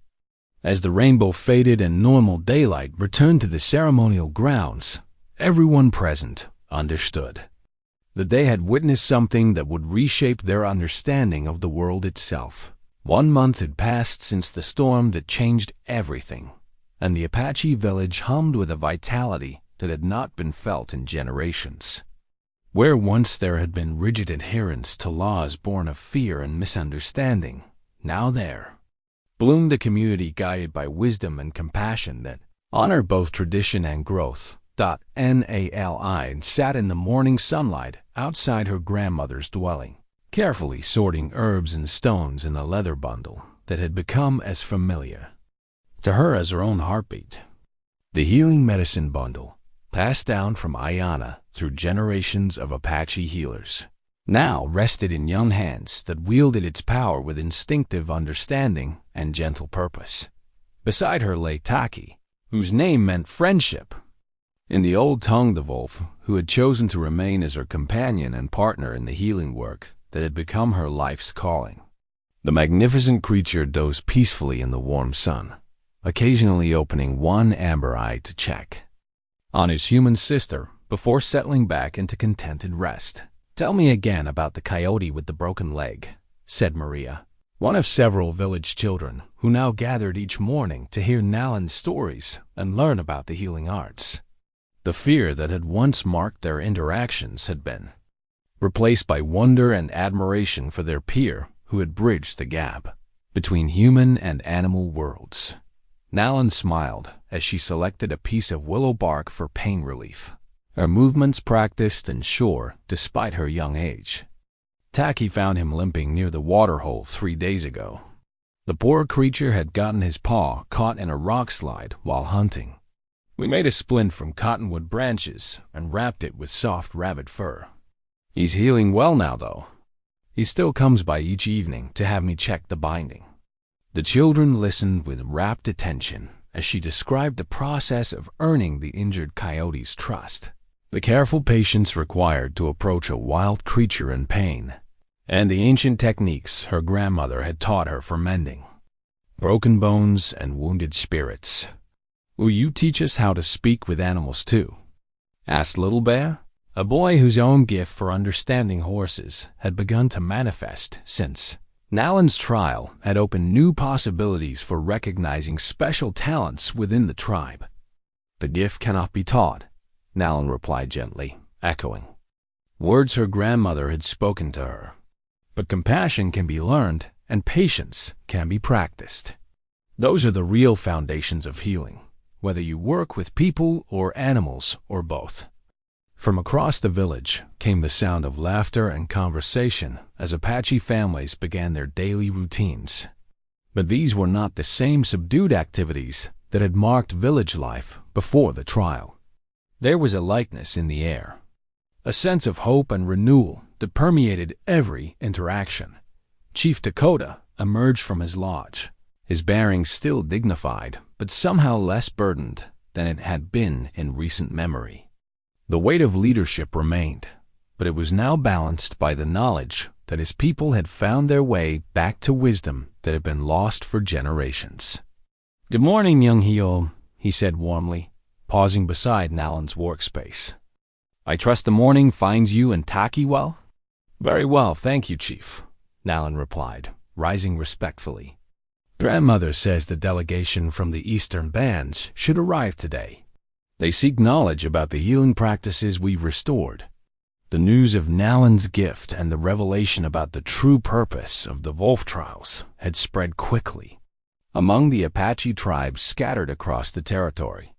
As the rainbow faded and normal daylight returned to the ceremonial grounds, everyone present understood that they had witnessed something that would reshape their understanding of the world itself. 1 month had passed since the storm that changed everything, and the Apache village hummed with a vitality that had not been felt in generations. Where once there had been rigid adherence to laws born of fear and misunderstanding, now there bloomed a community guided by wisdom and compassion that honored both tradition and growth. Nalin sat in the morning sunlight outside her grandmother's dwelling, carefully sorting herbs and stones in a leather bundle that had become as familiar to her as her own heartbeat. The healing medicine bundle, passed down from Ayana through generations of Apache healers, now rested in young hands that wielded its power with instinctive understanding and gentle purpose. Beside her lay Taki, whose name meant friendship. In the old tongue, the wolf, who had chosen to remain as her companion and partner in the healing work that had become her life's calling. The magnificent creature dozed peacefully in the warm sun, occasionally opening one amber eye to check on his human sister before settling back into contented rest. "Tell me again about the coyote with the broken leg," said Maria, one of several village children who now gathered each morning to hear Nalin's stories and learn about the healing arts. The fear that had once marked their interactions had been replaced by wonder and admiration for their peer who had bridged the gap between human and animal worlds. Nalin smiled as she selected a piece of willow bark for pain relief, her movements practiced and sure despite her young age. Taki found him limping near the waterhole 3 days ago. The poor creature had gotten his paw caught in a rock slide while hunting. We made a splint from cottonwood branches and wrapped it with soft rabbit fur. He's healing well now, though. He still comes by each evening to have me check the binding. The children listened with rapt attention as she described the process of earning the injured coyote's trust, the careful patience required to approach a wild creature in pain, and the ancient techniques her grandmother had taught her for mending broken bones and wounded spirits. "Will you teach us how to speak with animals too?" asked Little Bear, a boy whose own gift for understanding horses had begun to manifest since Nalin's trial had opened new possibilities for recognizing special talents within the tribe. "The gift cannot be taught," Nalin replied gently, echoing words her grandmother had spoken to her. "But compassion can be learned, and patience can be practiced. Those are the real foundations of healing, whether you work with people or animals or both." From across the village came the sound of laughter and conversation as Apache families began their daily routines. But these were not the same subdued activities that had marked village life before the trial. There was a lightness in the air, a sense of hope and renewal that permeated every interaction. Chief Dakota emerged from his lodge, his bearing still dignified, but somehow less burdened than it had been in recent memory. The weight of leadership remained, but it was now balanced by the knowledge that his people had found their way back to wisdom that had been lost for generations. "Good morning, young Hio," he said warmly, pausing beside Nalin's workspace. "I trust the morning finds you and Taki well?" "Very well, thank you, Chief," Nalin replied, rising respectfully. "Grandmother says the delegation from the eastern bands should arrive today. They seek knowledge about the healing practices we've restored." The news of Nalin's gift and the revelation about the true purpose of the Wolf trials had spread quickly among the Apache tribes scattered across the territory.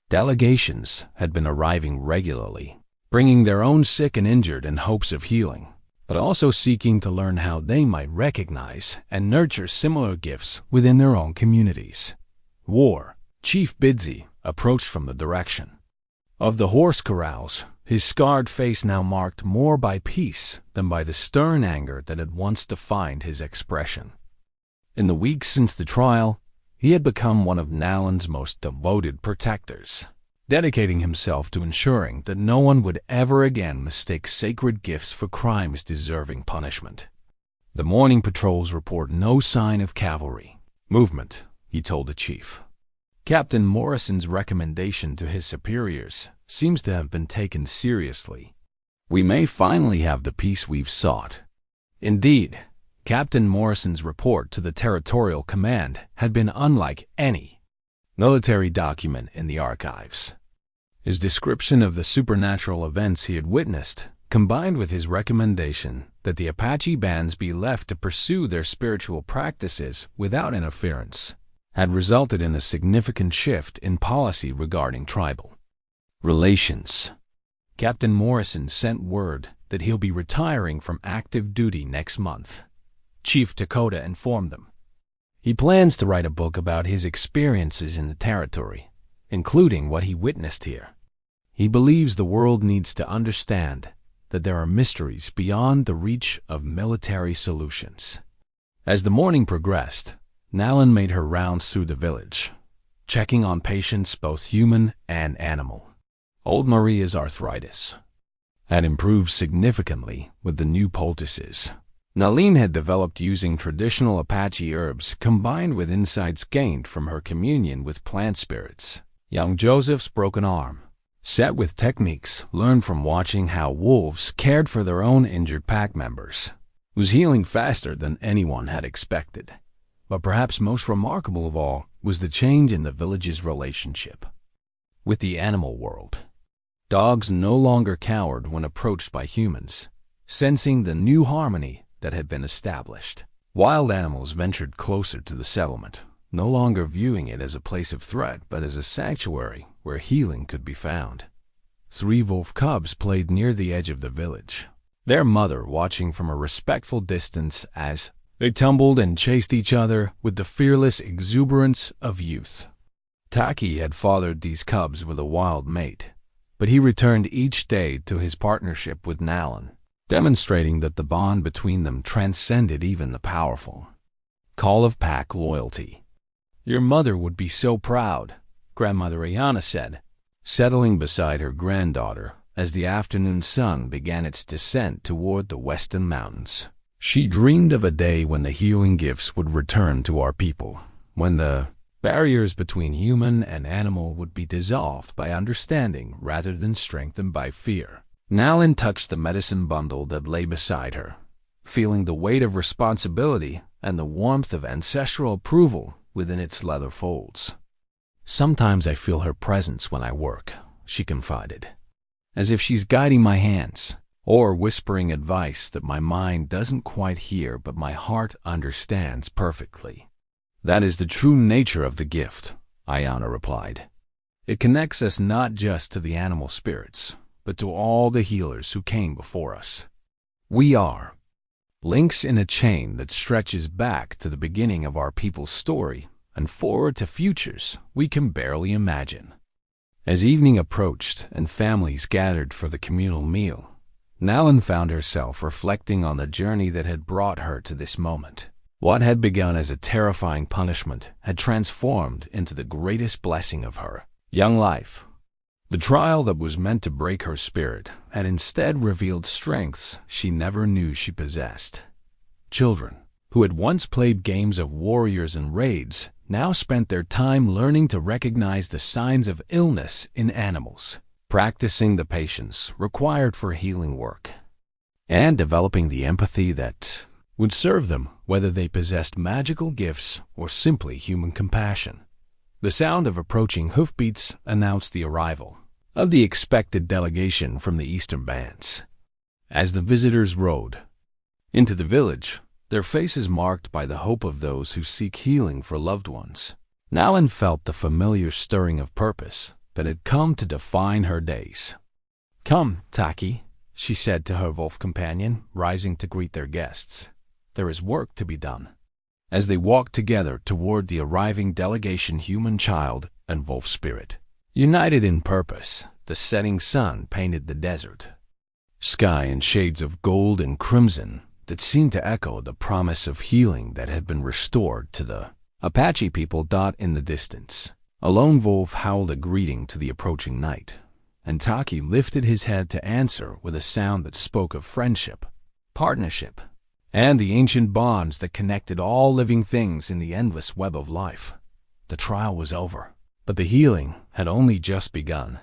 Delegations had been arriving regularly, bringing their own sick and injured in hopes of healing, but also seeking to learn how they might recognize and nurture similar gifts within their own communities. Chief Bidzi approached from the direction of the horse corrals, his scarred face now marked more by peace than by the stern anger that had once defined his expression. In the weeks since the trial, he had become one of Nalin's most devoted protectors, dedicating himself to ensuring that no one would ever again mistake sacred gifts for crimes deserving punishment. "The morning patrols report no sign of cavalry movement," he told the chief. "Captain Morrison's recommendation to his superiors seems to have been taken seriously. We may finally have the peace we've sought." Indeed, Captain Morrison's report to the Territorial Command had been unlike any military document in the archives. His description of the supernatural events he had witnessed, combined with his recommendation that the Apache bands be left to pursue their spiritual practices without interference, had resulted in a significant shift in policy regarding tribal relations. Captain Morrison sent word that he'll be retiring from active duty next month, Chief Dakota informed them. He plans to write a book about his experiences in the territory, including what he witnessed here. He believes the world needs to understand that there are mysteries beyond the reach of military solutions. As the morning progressed, Nalin made her rounds through the village, checking on patients both human and animal. Old Maria's arthritis had improved significantly with the new poultices Nalin had developed using traditional Apache herbs combined with insights gained from her communion with plant spirits. Young Joseph's broken arm, set with techniques learned from watching how wolves cared for their own injured pack members, was healing faster than anyone had expected. But perhaps most remarkable of all was the change in the village's relationship with the animal world. Dogs no longer cowered when approached by humans, sensing the new harmony that had been established. Wild animals ventured closer to the settlement, no longer viewing it as a place of threat but as a sanctuary where healing could be found. 3 wolf cubs played near the edge of the village, their mother watching from a respectful distance as they tumbled and chased each other with the fearless exuberance of youth. Taki had fathered these cubs with a wild mate, but he returned each day to his partnership with Nalin, demonstrating that the bond between them transcended even the powerful call of pack loyalty. "Your mother would be so proud," Grandmother Ayana said, settling beside her granddaughter as the afternoon sun began its descent toward the western mountains. "She dreamed of a day when the healing gifts would return to our people, when the Barriers between human and animal would be dissolved by understanding rather than strengthened by fear. Nalin touched the medicine bundle that lay beside her, feeling the weight of responsibility and the warmth of ancestral approval within its leather folds. "Sometimes I feel her presence when I work," she confided, "as if she's guiding my hands, or whispering advice that my mind doesn't quite hear but my heart understands perfectly." "That is the true nature of the gift," Ayana replied. "It connects us not just to the animal spirits, but to all the healers who came before us. We are links in a chain that stretches back to the beginning of our people's story and forward to futures we can barely imagine." As evening approached and families gathered for the communal meal, Nalin found herself reflecting on the journey that had brought her to this moment. What had begun as a terrifying punishment had transformed into the greatest blessing of her young life. The trial that was meant to break her spirit had instead revealed strengths she never knew she possessed. Children, who had once played games of warriors and raids, now spent their time learning to recognize the signs of illness in animals, practicing the patience required for healing work, and developing the empathy that would serve them whether they possessed magical gifts or simply human compassion. The sound of approaching hoofbeats announced the arrival of the expected delegation from the eastern bands. As the visitors rode into the village, their faces marked by the hope of those who seek healing for loved ones, Nalin felt the familiar stirring of purpose that had come to define her days. "Come, Taki," she said to her wolf companion, rising to greet their guests. "There is work to be done." As they walked together toward the arriving delegation, human child and wolf spirit, united in purpose, the setting sun painted the desert sky in shades of gold and crimson that seemed to echo the promise of healing that had been restored to the Apache people. In the distance, a lone wolf howled a greeting to the approaching night, and Taki lifted his head to answer with a sound that spoke of friendship, partnership, and the ancient bonds that connected all living things in the endless web of life. The trial was over, but the healing had only just begun.